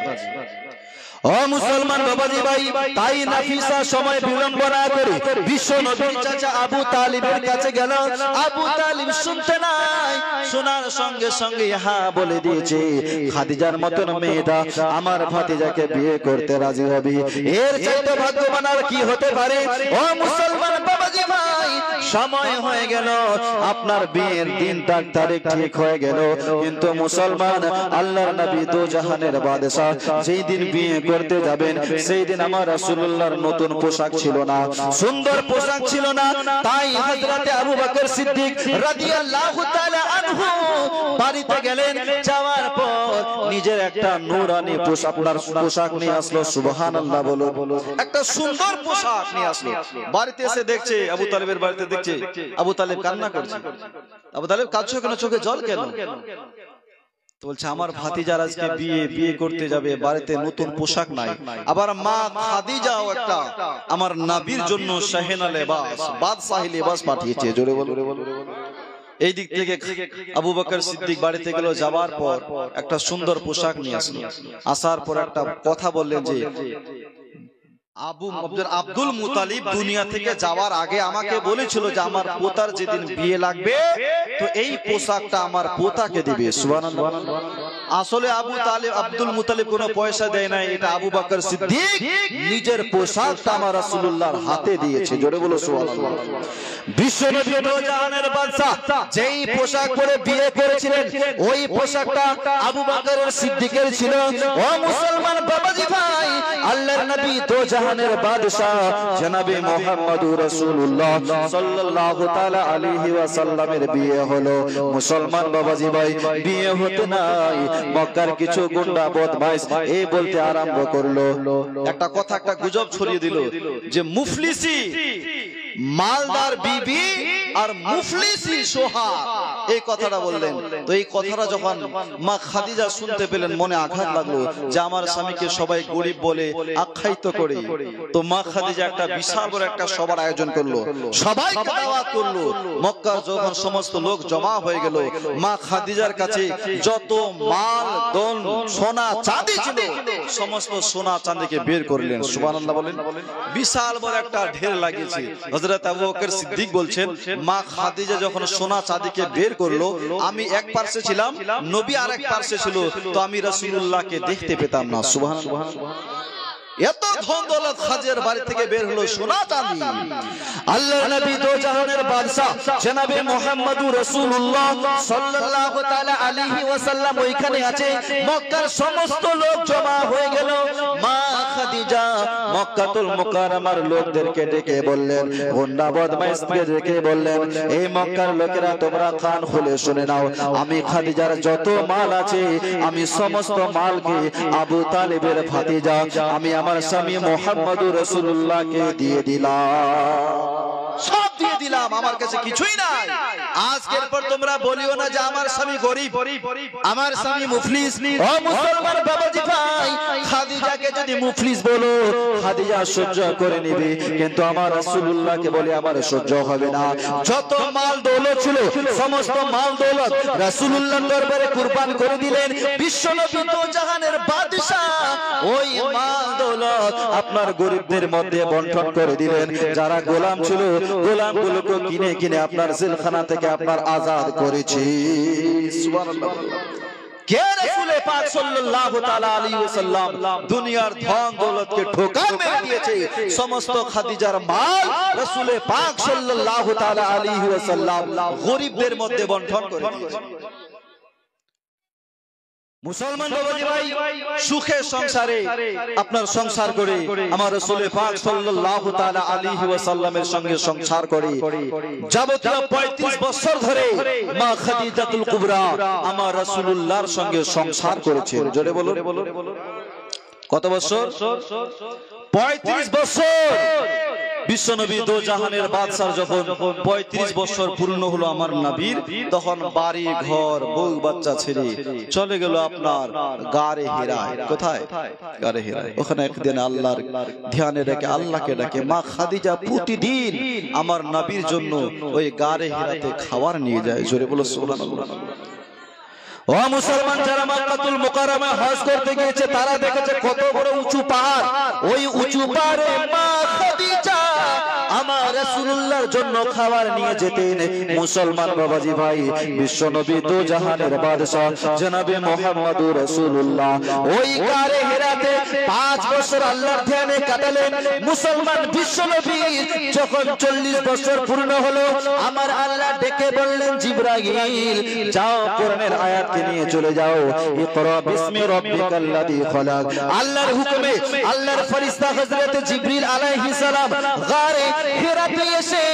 ও মুসলমান বাবাজি ভাই, তাই নাফিসা সময় বিলম্ব না করে বিশ্ব নবীর চাচা আবু তালিবের কাছে গেল। আবু তালিব শুনতে নাই, শোনার সঙ্গে সঙ্গে হ্যাঁ বলে দিয়েছে, খাদিজার মতন মেয়েটা আমার ভাতিজাকে বিয়ে করতে রাজি হবে। এর চাইতে ভাগ্যবান আর কি হতে পারে? ও মুসলমান বাবাজি ভাই, সময় হয়ে গেল, আপনার বিয়ের দিন তারিখ ঠিক হয়ে গেল, কিন্তু মুসলমান আল্লাহর নবী দো জাহানের বাদশা যেই দিন বিয়ে করতে যাবেন সেই দিন আমার রাসূলুল্লাহর নতুন পোশাক ছিল না, সুন্দর পোশাক ছিল না। তাই হযরতে আবু বকর সিদ্দিক রাদিয়াল্লাহু তাআলা আনহু বাড়িতে গেলেন, যাওয়ার পর নিজের একটা নূরানি পোশাক নিয়ে আসলো। সুবহানাল্লাহ বলো। একটা সুন্দর পোশাক নিয়ে আসলো। বাড়িতে এসে দেখছে, আবু তালেবের বাড়িতে দেখছে আবু তালেব কান্না করছে। আবু তালেব কাঁদছো কেন? চোখে জল কেন? বলছে আমার ভাতিজার আজকে বিয়ে করতে যাবে, বাড়িতে নতুন পোশাক নাই। আবার মা খাদিজাও একটা আমার নবীর জন্য শাহেনা লেবাস, বাদশাহী লেবাস পাঠিয়েছে। জোরে বলো। এই দিক থেকে আবু বকর সিদ্দিক বাড়িতে গেল, যাওয়ার পর একটা সুন্দর পোশাক নিয়ে আসলো। আসার পর একটা কথা বললেন যে আব্দুল মুতালিব দুনিয়া থেকে যাওয়ার আগে আমাকে বলেছিল যে আমার পোতার যেদিন বিয়ে লাগবে তো এই পোশাকটা আমার পোতাকে দিবে। সুবহানাল্লাহ। আসলে আব্দুল মুতালিব কোনো পয়সা দেয় নাই, এটা আবু বকর সিদ্দিক নিজের পোশাকটা আমার রাসূলুল্লাহর হাতে দিয়েছে। জোরে বলো সুবহানাল্লাহ। বিশ্বনবী দো জাহানের বাদশা যেই পোশাক পরে বিয়ে করেছিলেন ওই পোশাকটা আবু বকর সিদ্দিকের ছিল। ও মুসলমান বাবাজি ভাই, আল্লাহর নবী দো জাহানের বাদশা জনাবে মুহাম্মদুর রাসূলুল্লাহ সাল্লাল্লাহু তাআলা আলাইহি ওয়াসাল্লামের বিয়ে হলো। মুসলমান বাবাজি ভাই, বিয়ে হতে নাই, মক্কার কিছু গুন্ডা বদমাইশ এই বলতে আরম্ভ করলো, একটা কথা, একটা গুজব ছড়িয়ে দিল যে মুফলিসি মালদার বিবি আর মুফলিসি সোহাগ, এই কথাটা বললেন। তো এই কথাটা যখন মা খাদিজা শুনতে পেলেন, মনে আঘাত লাগলো যে আমার স্বামীকে সবাই গরিব বলে আখ্যায়িত করে। তো মা খাদিজা একটা বিশাল বড় একটা সভার আয়োজন করলো, সবাইকে দাওয়াত করলো। মক্কার যখন সমস্ত লোক জমা হয়ে গেল, মা খাদিজার কাছে যত মাল দন সোনা চাঁদি ছিল সমস্ত সোনা চাঁদিকে বের করলেন। সুবহানাল্লাহ বলেন। বিশাল বড় একটা ঢের লাগিয়েছে। হযরত আবু বকর সিদ্দিক বলছেন, মা খাদিজা যখন সোনা চাঁদিকে বের করলো, আমি এক পার্শ্বে ছিলাম, নবী আরেক পার্শ্বে ছিল, তো আমি রাসূলুল্লাহকে দেখতে পেতাম না। সুবহানাল্লাহ। এত ধন দৌলত খাদিজার বাড়ি থেকে বের হলো সোনা চাঁদি। আল্লাহর নবী দো জাহানের বাদশা জনাবে মুহাম্মদুর রাসূলুল্লাহ সাল্লাল্লাহু তাআলা আলাইহি ওয়াসাল্লাম ওইখানে আছে। মক্কার সমস্ত লোক জমা হয়ে গেল। মা খাদিজা মক্কাতুল মুকাররমার লোকদেরকে ডেকে বললেন, গুন্ডা বদমাইশকে ডেকে বললেন, এই মক্কার লোকেরা তোমরা কান খুলে শুনে নাও, আমি খাদিজার যত মাল আছে আমি সমস্ত মালকে আবু তালেবের ভাতিজা আমি আমার স্বামী মুহাম্মদুর রাসূলুল্লাহকে দিয়ে দিলাম, সব দিয়ে দিলাম, আমার কাছে কিছুই নাই। আজকের পর তোমরা বলিও না যে আমার স্বামী গরিব, আমার স্বামী মুফলিস। ও মুসলমান বাবাজি ভাই, খাদিজাকে যদি মুফলিস বলো খাদিজা সহ্য করে নেবে, কিন্তু আমার রাসূলুল্লাহকে বলে আমার সহ্য হবে না। যত মাল দৌলত ছিল সমস্ত মাল দৌলত রাসূলুল্লাহর দরবারে কুরবান করে দিলেন। বিশ্বনবী দো জাহানের বাদশা ওই মাল দৌলত আপনার গরিবদের মধ্যে বন্টন করে দিলেন। যারা গোলাম ছিল গোলামগুলোকে কিনে কিনে আপনার জেলখানা থেকে আপনার আজাদ করেছি। সুবহানাল্লাহ। কে রাসূলে পাক সাল্লাল্লাহু তাআলা আলাইহি ওয়াসাল্লাম দুনিয়ার ধন দৌলতকে ঠোকা মেরে দিয়েছে, সমস্ত খাদিজার মাল রাসূলে পাক সাল্লাল্লাহু তাআলা আলাইহি ওয়াসাল্লাম গরিবদের মধ্যে বন্টন করে দিয়েছে। মুসলমান বাবাজি ভাই, সুখে সংসারে আপনার সংসার করে আমার রাসূলে পাক সাল্লাল্লাহু তাআলা আলাইহি ওয়াসাল্লামের সঙ্গে সংসার করে যাবতীয় 35 বছর ধরে মা খাদিজাতুল কুবরা আমার রাসূলুল্লাহর সঙ্গে সংসার করেছেন। জোরে বলুন কত বছর? 35 বছর। বিশ্বনবী দো জাহানের বাদশার যখন 35 বছর পূর্ণ হলো আমার নবীর, তখন বাড়ি ঘর বউ বাচ্চা ছেড়ে চলে গেল আপনার গারে হিরায়। কোথায়? গারে হিরায়। ওখানে একদিন আল্লাহর ধ্যানে রেখে আল্লাহকে ডাকে মা খাদিজা প্রতিদিন আমার নবীর জন্য ওই গারে হিরাতে খাবার নিয়ে যায়। জোরে বলো সুবহানাল্লাহ। ও মুসলমান, যারা মক্কাতুল মুকাররমায় হজ করতে গিয়েছে তারা দেখেছে কত বড় উঁচু পাহাড়। ওই উঁচু পাহাড়ে মা খাদিজা আমার রাসূলুল্লাহর জন্য খাবার নিয়ে যেতেন। মুসলমান বাবাজি ভাই, বিশ্বনবী দো জাহানের বাদশা জনাবে মুহাম্মদুর রাসূলুল্লাহ ওই গারে হিরাতে 5 বছর আল্লাহর ধ্যানে কাটালেন। মুসলমান বিশ্বনবী যখন 40 বছর পূর্ণ হলো, আমার আল্লাহ ডেকে বললেন জিবরাইল যাও কোরআনের আয়াতকে নিয়ে চলে যাও। ইকরা বিসমি রাব্বিকাল্লাযী খলাক। আল্লাহর হুকুমে আল্লাহর ফেরেশতা হযরত জিবরিল আলাইহিস সালাম গারে হিরাতে এসে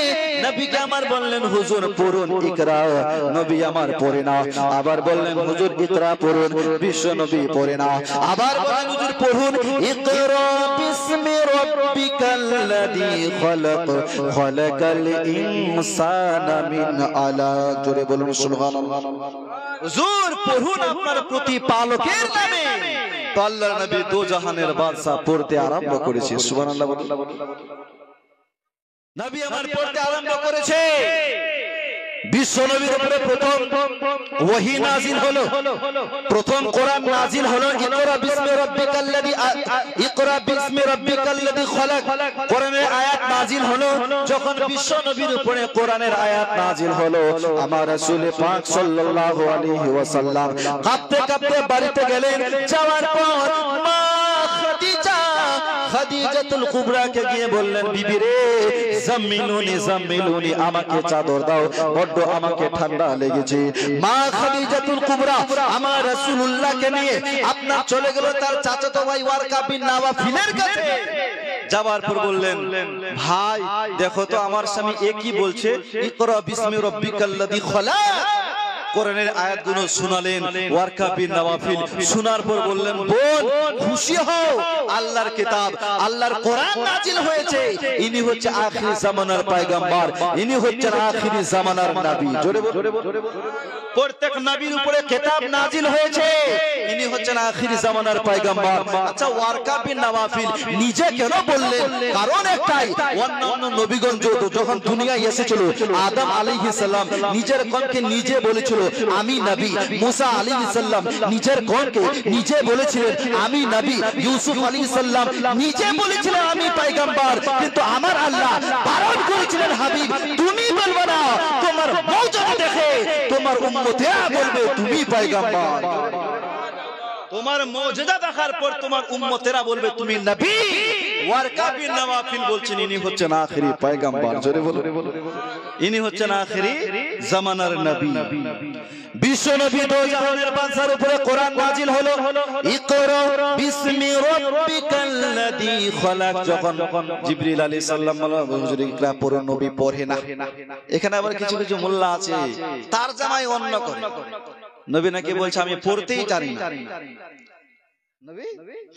নবীকে আমার বললেন হুজুর পড়ুন ইকরা। নবী আমার পড়ে না। আবার বললেন হুজুর ইকরা পড়ুন। বিশ্ব নবী পড়ে না। আবার বললেন হুজুর পড়ুন ইকরা বিসমি রাব্বিকাল্লাযী খলাক খলাকাল ইনসানা মিন আলাক। জোরে বলুন সুবহানাল্লাহ। হুজুর পড়ুন আপনার প্রতিপালকের নামে। তো আল্লাহর নবী দো জাহানের বাদশা পড়তে আরম্ভ করেছে। সুবহানাল্লাহ। নবী আমার পড়তে আরম্ভ করেছে। বিশ্ব নবীর উপরে প্রথম ওহী নাজিল হলো, প্রথম কোরআন নাজিল হলো ইকরা বিসমি রাব্বিকাল্লাযী ইকরা বিসমি রাব্বিকাল্লাযী খলাক। কোরআনের আয়াত নাজিল হলো যখন বিশ্ব নবীর উপরে কোরআনের আয়াত নাজিল হলো, আমার রাসূল পাক সাল্লাল্লাহু আলাইহি ওয়াসাল্লাম কাঁপতে কাঁপতে বাড়িতে গেলেন। যাওয়ার পর মা খাদিজা খাদিজাতুল কুবরাকে গিয়ে বললেন বিবি রে জাম্মিলুনি জাম্মিলুনি, আমাকে চাদর দাও, বড্ড আমাকে ঠান্ডা লেগেছে। মা খাদিজাতুল কুবরা আমার রাসূলুল্লাহকে নিয়ে আপনার চলে গেল তার চাচাতো ভাই ওয়ারকা বিন নাওফিলের কাছে। যাওয়ার পর বললেন ভাই দেখো তো আমার স্বামী একই বলছে ইকরা বিসমি রাব্বিকাল্লাযী খলাক। কোরআনের আয়াতগুলো শোনালেন ওয়ারকা বিন নাওফিল। শোনার পর বললেন বোন খুশি হও, আল্লাহর কিতাব আল্লাহর কোরআন নাজিল হয়েছে। ইনি হচ্ছে আখির জামানার পয়গম্বর, ইনি হচ্ছেন আখিরি জামানার নবী। জোরে প্রত্যেক নবীর উপরে কিতাব নাজিল হয়েছে, ইনি হচ্ছেন আখিরি জামানার পয়গম্বর। আচ্ছা ওয়ারকা বিন নাওফিল নিজে কেন বললেন? কারণ একটাই, অন্যান্য নবীগণ যখন দুনিয়ায় এসেছিল আদম আলাইহিস সালাম নিজের কনকে নিজে বলেছিল আমি নবী। মুসা আলাইহিস সালাম নিজের কনকে নিজে বলেছিলেন আমি নবী। ইউসুফ আলাইহিস সালাম নিজে বলেছিলেন আমি পয়গম্বর। কিন্তু আমার আল্লাহ বারণ করেছিলেন হাবিব তুমি বলবে না, তোমার মওজুদ দেখে তোমার উম্মতেরা বলবে তুমি পয়গম্বর। তোমার মওজুদা দেখার পর তোমার উম্মতেরা বলবে তুমি নবী। ওয়ারকা বিন নাওফিল বলছেন ইনি হচ্ছেন আখিরি পয়গম্বর। জোরে বলো ইনি হচ্ছেন আখিরি জামানার নবী। বিশ্ব নবী দো জাহানের বাদশার উপরে কোরআন নাজিল হলো ইকরা বিসমি রাব্বিকাল্লাযী খলাক। যখন জিবরিল আলাইহিস সালাম হুজুর ইকরা পড়ুন, নবী পড়ে না। এখানে আবার কিছু কিছু মোল্লা আছে তার জামাই অন্য করে। নবী নাকি বলছে আমি পড়তেই জানি না, নবী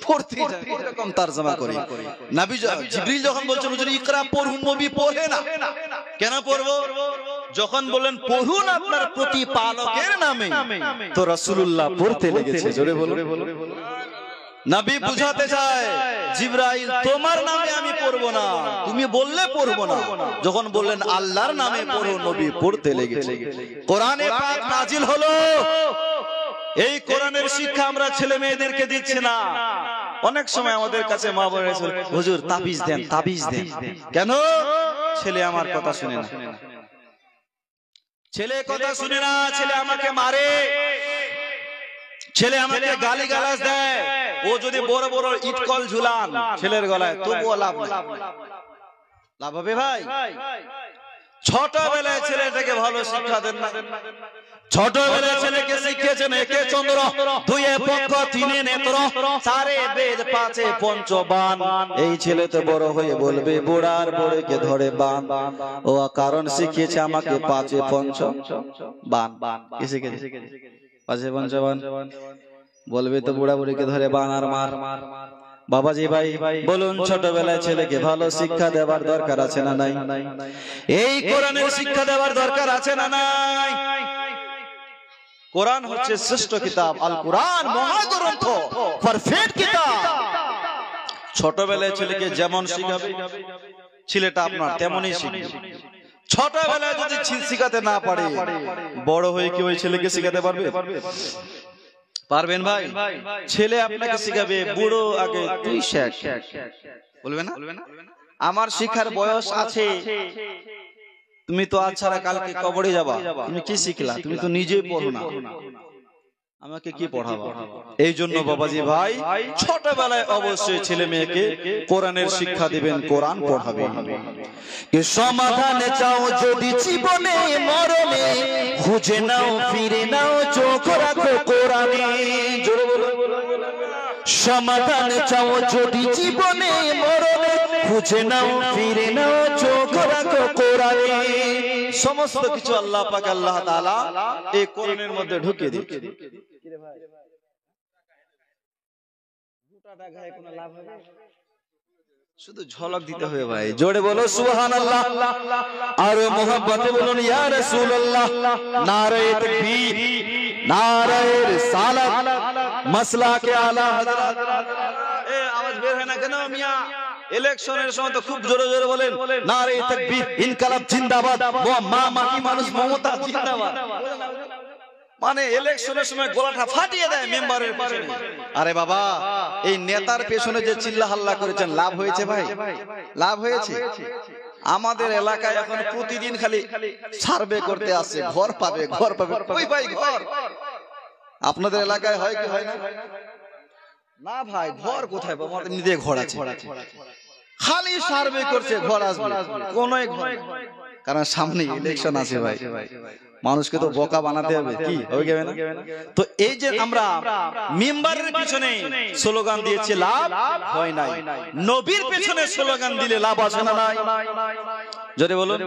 পড়তেই জানি না, এরকম তরজমা করে। নবী জিবরিল যখন বলছেন হুজুর ইকরা পড়ুন, নবী পড়ে না। কেন পড়বো? যখন বলেন পড়ুন আপনার প্রতিপালকের নামে, তো রাসূলুল্লাহ পড়তে লেগেছে। জোরে বলুন। নবী বুঝাতে চায় জিবরাইল তোমার নামে আমি পড়বো না, তুমি বললে পড়বো না। যখন বললেন আল্লাহর নামে পড়ো, নবী পড়তে লেগেছে। কোরআনে পাক নাজিল হলো। এই কোরআনের শিক্ষা আমরা ছেলে মেয়েদেরকে দিচ্ছি না। অনেক সময় আমাদের কাছে মা বোনেরা বলে হুজুর তাবিজ দেন, তাবিজ দেন। কেন? ছেলে আমার কথা শুনে না, ছেলে কথা শুনে না, ছেলে আমাকে মারে। ছেলে আমাকে গালি গালাজ দেয়, ও যদি বড় বড় ইট কল ঝুলান ছেলের গলায়, তবুও লাভ হবে ভাই? ছোটবেলায় ছেলেটাকে ভালো শিক্ষা দেন না। ছোটবেলায় ছেলেকে শিখিয়েছেন একে চন্দ্র, দুয়ে পক্ষ, তিনে নেত্র, চারে বেদ, পাঁচে পঞ্চবান। এই ছেলে তো বড় হয়ে বলবে বুড়ার বড়কে ধরে বান। ও কারণ শিখিয়েছে আমাকে পাঁচে পঞ্চবান। কি শিখেছে? পাঁচে পঞ্চবান বলবে তো বুড়া বুড়িকে ধরে বান আর মার। বাবাজি ভাই বলুন, ছোটবেলায় ছেলেকে ভালো শিক্ষা দেওয়ার দরকার আছে না নাই? এই কোরআনের শিক্ষা দেওয়ার দরকার আছে না নাই? কোরআন হচ্ছে শ্রেষ্ঠ কিতাব, আল কোরআন মহাগ্রন্থ, পারফেক্ট কিতাব। ছোটবেলায় ছেলেকে যেমন শিখাবে ছেলেটা আপনার তেমনই শিখবে। ছোটবেলায় যদি শিখাতে না পারে, বড় হয়ে কি ওই ছেলেকে শিখাতে পারবে? পারবেন ভাই? ছেলে আপনাকে শিখাবে, বুড়ো আগে তুই শেখ বলবে না? আমার শিখার বয়স আছে, তুমি তো আজ ছাড়া কালকে কবরে যাবা, তুমি কি শিখলা? তুমি তো নিজেই পড়ো না, আমাকে কি পড়াবা? এই জন্য বাবাজি ভাই ছোটবেলায় অবশ্যই ছেলে মেয়েকে কোরআনের শিক্ষা দিবেন, কোরআন পড়াবেন। সমাধান চাও যদি জীবনে মরণে, খুঁজে নাও ফিরে নাও চোখ রাখো কোরআনে। জোরে বলো। সমাধান চাও যদি জীবনে মরণে, খুঁজে নাও ফিরে নাও চোখ রাখো কোরআনে। সমস্ত কিছু আল্লাহ পাক আল্লাহ তাআলা এই কোরআনের মধ্যে ঢুকিয়ে দিয়েছে। শুধু ঝলক দিতে হবে ভাই। জোরে বলো সুবহানাল্লাহ, আর মোহাব্বতে বলুন ইয়া রাসূলুল্লাহ। নারায়ে তাকবীর, নারায়ে রিসালাত, মাসলাকে আলা হযরত। এ আওয়াজ বের হয় না কেন মিয়া? ইলেকশনের সময় তো খুব জোরে জোরে বলেন নারায়ে তাকবীর, ইনকালাব জিন্দাবাদ, মাটি মানুষ মমতা জিন্দাবাদ। মানে ইলেকশনের সময় গলাটা ফাটিয়ে দেয় মেম্বারের পেছনে। আরে বাবা, এই নেতার পেছনে যে চিল্লা হাল্লা করেছেন, লাভ হয়েছে ভাই? লাভ হয়েছে? আমাদের এলাকায় এখন প্রতিদিন খালি সার্ভে করতে আসে, ঘর পাবে ঘর পাবে। ওই ভাই ঘর আপনাদের এলাকায় হয় কি হয় না? না ভাই, ঘর কোথায় পাবো? আমাদের নিজে ঘর আছে, খালি সার্ভে করছে ঘর আসবে, কোন ঘর। কারণ সামনে ইলেকশন আছে ভাই, মানুষকে তো বোকা বানাতে হবে, কি হবে না? তো এই যে আমরা মেম্বারের পিছনে স্লোগান দিয়েছি, লাভ হয় নাই। নবীর পেছনে স্লোগান দিলে লাভ আসে না নাই? জোরে বলুন।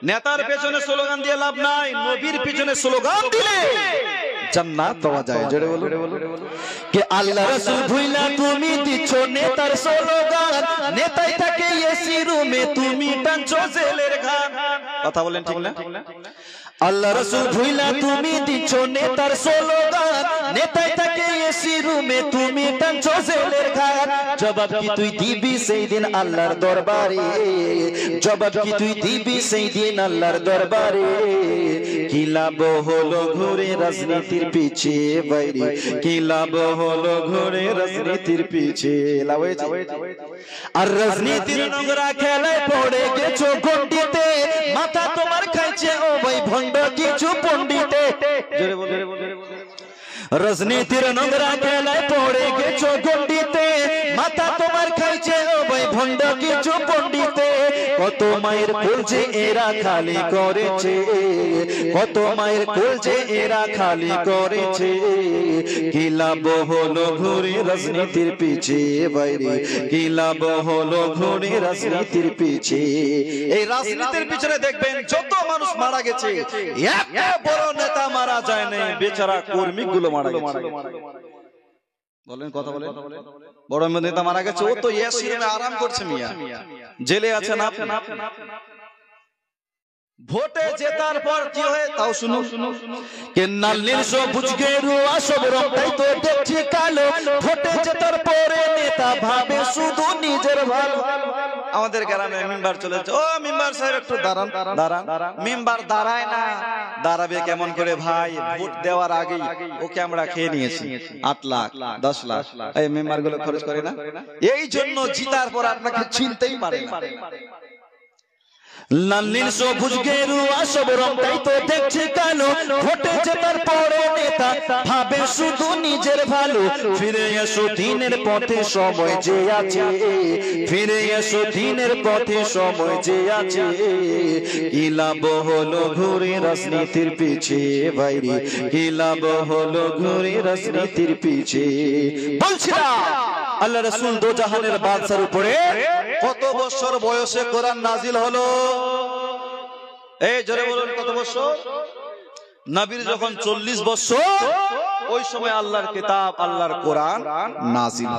নেতার পেছনে স্লোগান দিয়ে লাভ নাই, নবীর পেছনে স্লোগান দিলে জান্নাত পাওয়া যায়। জোরে বলুন। কে আল্লাহ রাসূল ভুইলা তুমি দিচ্ছ নেতার স্লোগান, নেতাই থাকে এসি রুমে, তুমি টানছো জেলের ঘান। কথা বলেন ঠিক না? আল্লাহ রাসূল ভুইলা তুমি দিচ্ছ নেতার স্লোগান, নেতাই থাকে এসি রুমে, তুমি টানছো জেলের ঘান। জবাব কি তুই দিবি সেই দিন আল্লাহর দরবারে? জবাব কি তুই দিবি সেই দিন আল্লাহর দরবারে? কি লাভ হলো ঘুরে রাজনীতির পিছে বাইরে, কি লাভ হলো ঘুরে রাজনীতির পিছে? লাভ হয়েছে? আর রাজনীতির নোংরা খেলায় পড়ে গেছো গন্ডিতে, মাথা তোমার খাইছে ও ভাই ভণ্ড কিছু পণ্ডিতে। জোরে বলো। রাজনীতির নোংরা খেলায় পড়ে গেছো গন্ডিতে, মাথা তোমার খাইছে ও ভাই ভণ্ড কিছু পণ্ডিতে। কত মায়ের কোল যে এরা খালি করেছে, কত মায়ের কোল যে এরা খালি করেছে। কি লাভ হলো ঘুরে রাজনীতির পিছে বাইরে, কি লাভ হলো ঘুরে রাজনীতির পিছে? এই রাজনীতির পিছনে দেখবেন যত মানুষ মারা গেছে, একটা বড় নেতা মারা যায় না, বেচারা কর্মীগুলো মারা গেছে। বলেন, কথা বলেন। বড় নেতা মারা গেছে, ও তো এসি রুমে আরাম করছে মিয়া, জেলে আছেন আপনি। ভোটে জেতার পর কি হয় তাও শুনো। কে নালির সবুজ গেরুয়া সব রং তাই তো দেখছি কালো, ভোটে জেতার পরে নেতা ভাবে শুধু নিজের ভালো। আমাদের গ্রামে মেম্বার চলেছে, ও মেম্বার সাহেব একটু দাঁড়ান দাঁড়ান। মেম্বার দাঁড়ায় না, দাঁড়াবে কেমন করে ভাই? ভোট দেওয়ার আগে ওকে আমরা খেয়ে নিয়েছি 8 লাখ 10 লাখ, এই মেম্বার গুলো খরচ করে না। এই জন্য জিতার পর আপনাকে চিনতেই পারে না। লাল নীল সবুজ গেরুয়া সব রংটাই তো দেখছি কালো, ঘটেছে তার পরে নেতা ভাবে শুধু নিজের ভালো। ফিরে এসো দিনের পথে সময় যে আছে, ফিরে এসো দিনের পথে সময় যে আছে। ইলাব হলো ঘুরে রাজনীতির পিছে ভাইরে, ইলাব হলো ঘুরে রাজনীতির পিছে। বলছিলাম আল্লাহ রাসূল দো জাহানের বাদশার উপরে কত বছর বয়সে কোরআন নাজিল হলো? এই জোরে বলুন, কত বছর? নবীর যখন 40 বছর, ওই সময় আল্লাহর কিতাব, আল্লাহর কোরআন নাজিল।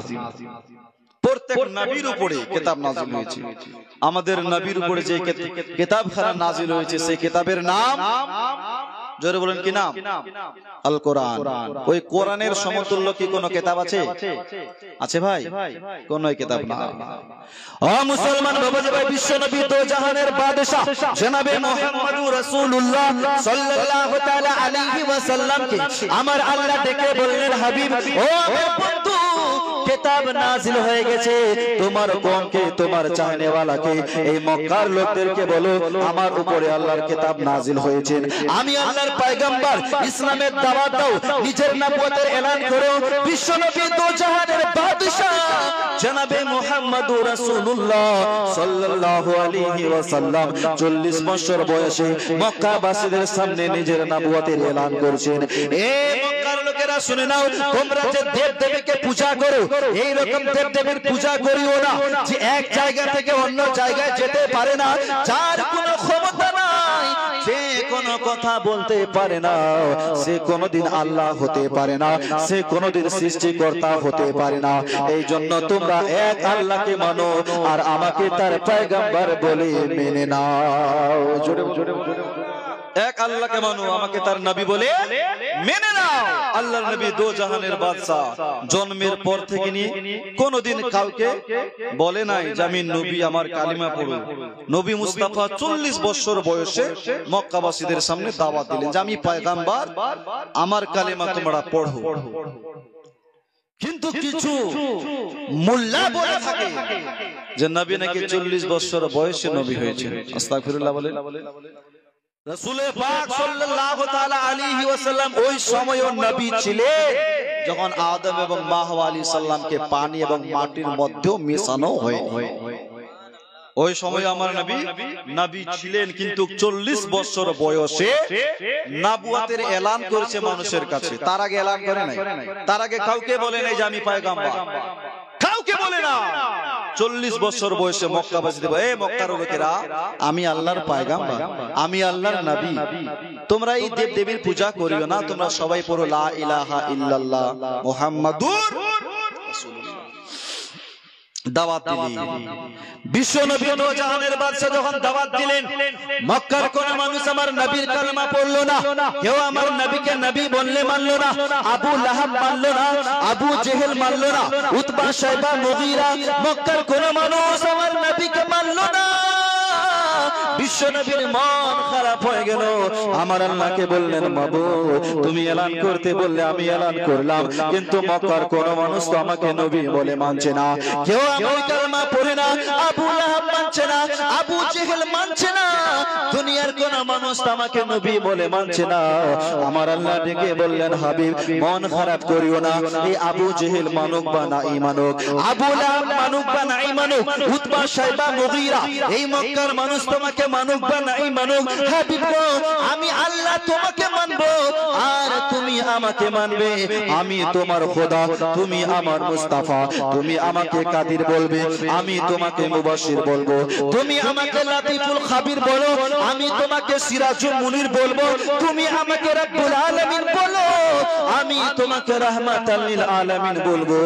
প্রত্যেক নবীর উপরে কিতাব নাজিল হয়েছে। আমাদের নবীর উপরে যে কিতাবখানা নাজিল হয়েছে, সেই কিতাবের নাম, জোরে বলেন কি নাম? আল কোরআন। ওই কোরআনের সমতুল্য কি কোনো কিতাব আছে? আছে ভাই? কোন কিতাব না। ও মুসলমান বাবাজি ভাই, বিশ্ব নবী দো জাহানের বাদশা জনাবে মুহাম্মদুর রাসূলুল্লাহ সাল্লাল্লাহু তাআলা আলাইহি ওয়াসাল্লামকে আমার আল্লাহ ডেকে বললেন, হাবিব ও আমার বন্ধু, কিতাব নাজিল হয়ে গেছে, তোমার কওমকে, তোমার চাহনে ওয়ালাকে, এই মক্কার লোকদেরকে বলো আমার উপরে আল্লাহর কিতাব নাজিল হয়েছে। আমি আল্লাহর পয়গম্বর, ইসলামের দাওয়াত দাও, নিজের নবুয়তের এলান করো। বিশ্ব নবী দো জাহানের বাদশা জনাবে মুহাম্মদুর রাসূলুল্লাহ সাল্লাল্লাহু আলাইহি ওয়াসাল্লাম 40 বছর বয়সে মক্কাবাসীদের সামনে নিজের নবুয়তের এলান করেছেন। এই মক্কার লোকেরা শুনে নাও, তোমরা যে দেবদেবীকে পূজা করো, এই রকম দেবদেবীর পূজা করিও না যে এক জায়গা থেকে অন্য জায়গায় যেতে পারে না, যার কোনো ক্ষমতা নাই, সে কোনো কথা বলতে পারে না, সে কোনোদিন আল্লাহ হতে পারে না, সে কোনোদিন সৃষ্টিকর্তা হতে পারে না। এই জন্য তোমরা এক আল্লাহকে মানো আর আমাকে তার পয়গম্বর বলে মেনে নাও। জোরে জোরে এক আল্লাহকে মানো, আমাকে তার নবী বলে মেনে নাও। আল্লাহর নবী দো জাহানের বাদশা, জন্মের পর থেকে নিয়ে কোনদিন কাউকে বলে নাই যে আমি নবী, আমার কালিমা পড়ো। নবী মুস্তাফা 40 বছর বয়সে মক্কাবাসীদের সামনে দাওয়াত দিলেন যে আমি পয়গম্বর, আমার কালিমা তোমরা পড়ো। কিন্তু কিছু মোল্লা বলে থাকে যে নবী নাকি 40 বছর বয়সে নবী হয়েছে। আস্তাগফিরুল্লাহ বলেন। রাসূল পাক সাল্লাল্লাহু তাআলা আলাইহি ওয়াসাল্লাম ওই সময়ও নবী ছিলেন যখন আদম এবং মা হাওয়া আলাইহিস সালামকে পানি এবং মাটির মধ্যেও মেশানো হয়নি। ওই সময় আমার নবী ছিলেন, কিন্তু 40 বছর বয়সে নবুয়তের এলান করেছে মানুষের কাছে। তার আগে এলান করে নাই, তার আগে কাউকে বলে নাই যে আমি পয়গম্বর, কাউকে বলে না। 40 বছর বয়সে মক্কাবাসী দেব, এই মক্কার লোকেরা, আমি আল্লাহর পয়গম্বর, আমি আল্লাহর নবী, তোমরা এই দেব দেবীর পূজা করিও না, তোমরা সবাই পড়ো লা ইলাহা ইল্লাল্লাহ মুহাম্মাদুর রাসূলুল্লাহ। দাওয়াত দিলেন বিশ্ব নবী দো জাহানের বাদশা, যখন দাওয়াত দিলেন, মক্কার কোন মানুষ আমার নবীর কালেমা পড়লো না, কেউ আমার নবীকে নবী বললে মানলো না। আবু লাহাব মানলো না, আবু জেহেল মানলো না, উতবা শাইবা মুগীরা, মক্কার কোন মানুষ আমার নবীকে মানলো না। বিশ্ব নবীর মন খারাপ হয়ে গেল। আমার আল্লাহকে বললেন, মাবুদ তুমি এলান করতে বললে আমি এলান করলাম, কিন্তু মক্কার কোন মানুষ তো আমাকে নবী বলে মানছে না, কেউ আমার কালেমা পড়ে না, আবু লাহাব মানছে না, আবু জেহেল মানছে না, দুনিয়ার কোন মানুষ তো আমাকে নবী বলে মানছে না। আমার আল্লাহ ডেকে বললেন, হাবিব মন খারাপ করিও না, এই আবু জেহেল মানুক বা নাই মানুক, আবু লাহাব মানুক বা নাই মানুক, উতবা শাইবা মুগীরা, এই মক্কার মানুষ তোমাকে মানুক বা নাই মানুক, হাবিব গো আমি আল্লাহ তোমাকে মানবো আর তুমি আমাকে মানবে। আমি তোমার খোদা, তুমি আমার মুস্তাফা, তুমি আমাকে কাদির বলবে, আমি তোমাকে মুবাশশির বলবো, তুমি আমাকে লাতিফুল খাবির বলো, আমি তোমাকে সিরাজুল মুনির বলবো, তুমি আমাকে রব্বুল আলামিন বলো, আমি তোমাকে রাহমাতাল লিল আলামিন বলবো।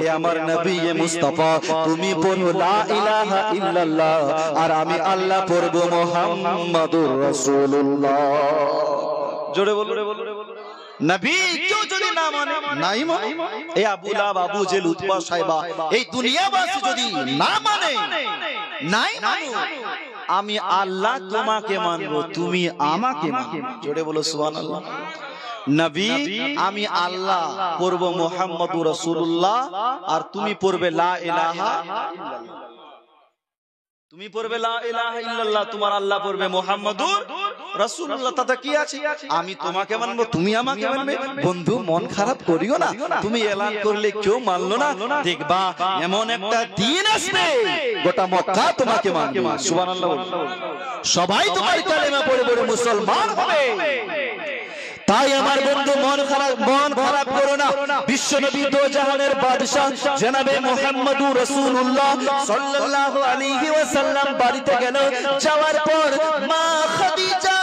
এ আমার নবী এ মুস্তাফা, তুমি পড়ো লা ইলাহা ইল্লাল্লাহ আর আমি আল্লাহ পড়বো মুহাম্মাদুর রাসূলুল্লাহ। জোরে বলো নবী কেউ যদি না মানে নাই মানে, এই আবু লাহাব, আবু জেহেল, উতবা শাইবা, এই দুনিয়াবাসী যদি না মানে, নাই মানে, আমি আল্লাহ তোমাকে মানবো, তুমি আমাকে মানবে। জোরে বলো সুবহানাল্লাহ। নবী আমি আল্লাহ পড়বো মুহাম্মাদুর রাসূলুল্লাহ আর তুমি পড়বে লা ইলাহা ইল্লাল্লাহ। তুমি পড়বে লা ইলাহা ইল্লাল্লাহ, তোমার আল্লাহ পড়বে মুহাম্মাদুর রাসূলুল্লাহ। তাতে কি আছে? আমি তোমাকে মানবো, তুমি আমাকে মানবে। বন্ধু, মন খারাপ করিও না। তুমি এলান করলে কেউ মানলো না, দেখবা এমন একটা দিন আসবে গোটা মক্কা তোমাকে মানবে। সুবহানাল্লাহ। সবাই তোমার কালেমা পড়ে পড়ে মুসলমান হবে। তাই আমার বন্ধু, মন খারাপ করো না। বিশ্বনবী দো জাহানের বাদশা জনাবে মুহাম্মদুর রাসূলুল্লাহ সাল্লাল্লাহু আলাইহি ওয়াসাল্লাম বাড়িতে গেল। যাওয়ার পর মা খাদিজা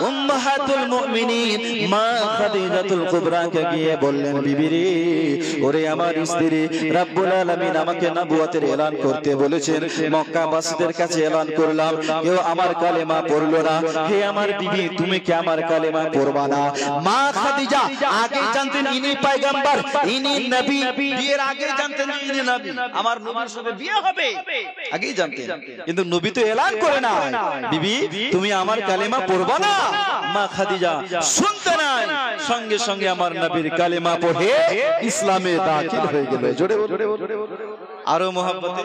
উম্মাহাতুল মুমিনিন মা খাদিজাতুল কুবরাকে গিয়ে বললেন, বিবি রে, ওরে আমার স্ত্রী, রব্বুল আলামিন আমাকে নবুয়তের এলান করতে বলেছেন। মক্কাবাসীদের কাছে এলান করলাম, কেউ আমার কালেমা পড়লো না। হে আমার বিবি, তুমি কি আমার কালেমা পড়বা না? মা খাদিজা আগে জানতেন ইনি পয়গম্বর, ইনি নবী। বিয়ের আগে জানতেন ইনি নবী, আমার নবীর সাথে বিয়ে হবে, আগেই জানতেন। কিন্তু নবী তো এলান করে না, বিবি তুমি আমার কালেমা পড়বা না। মা খাদিজা শুনতে নাই, সঙ্গে সঙ্গে আমার নবীর কালেমা পড়ে ইসলামে দাখিল হয়ে গেল। জোরে আরো মহব্বতে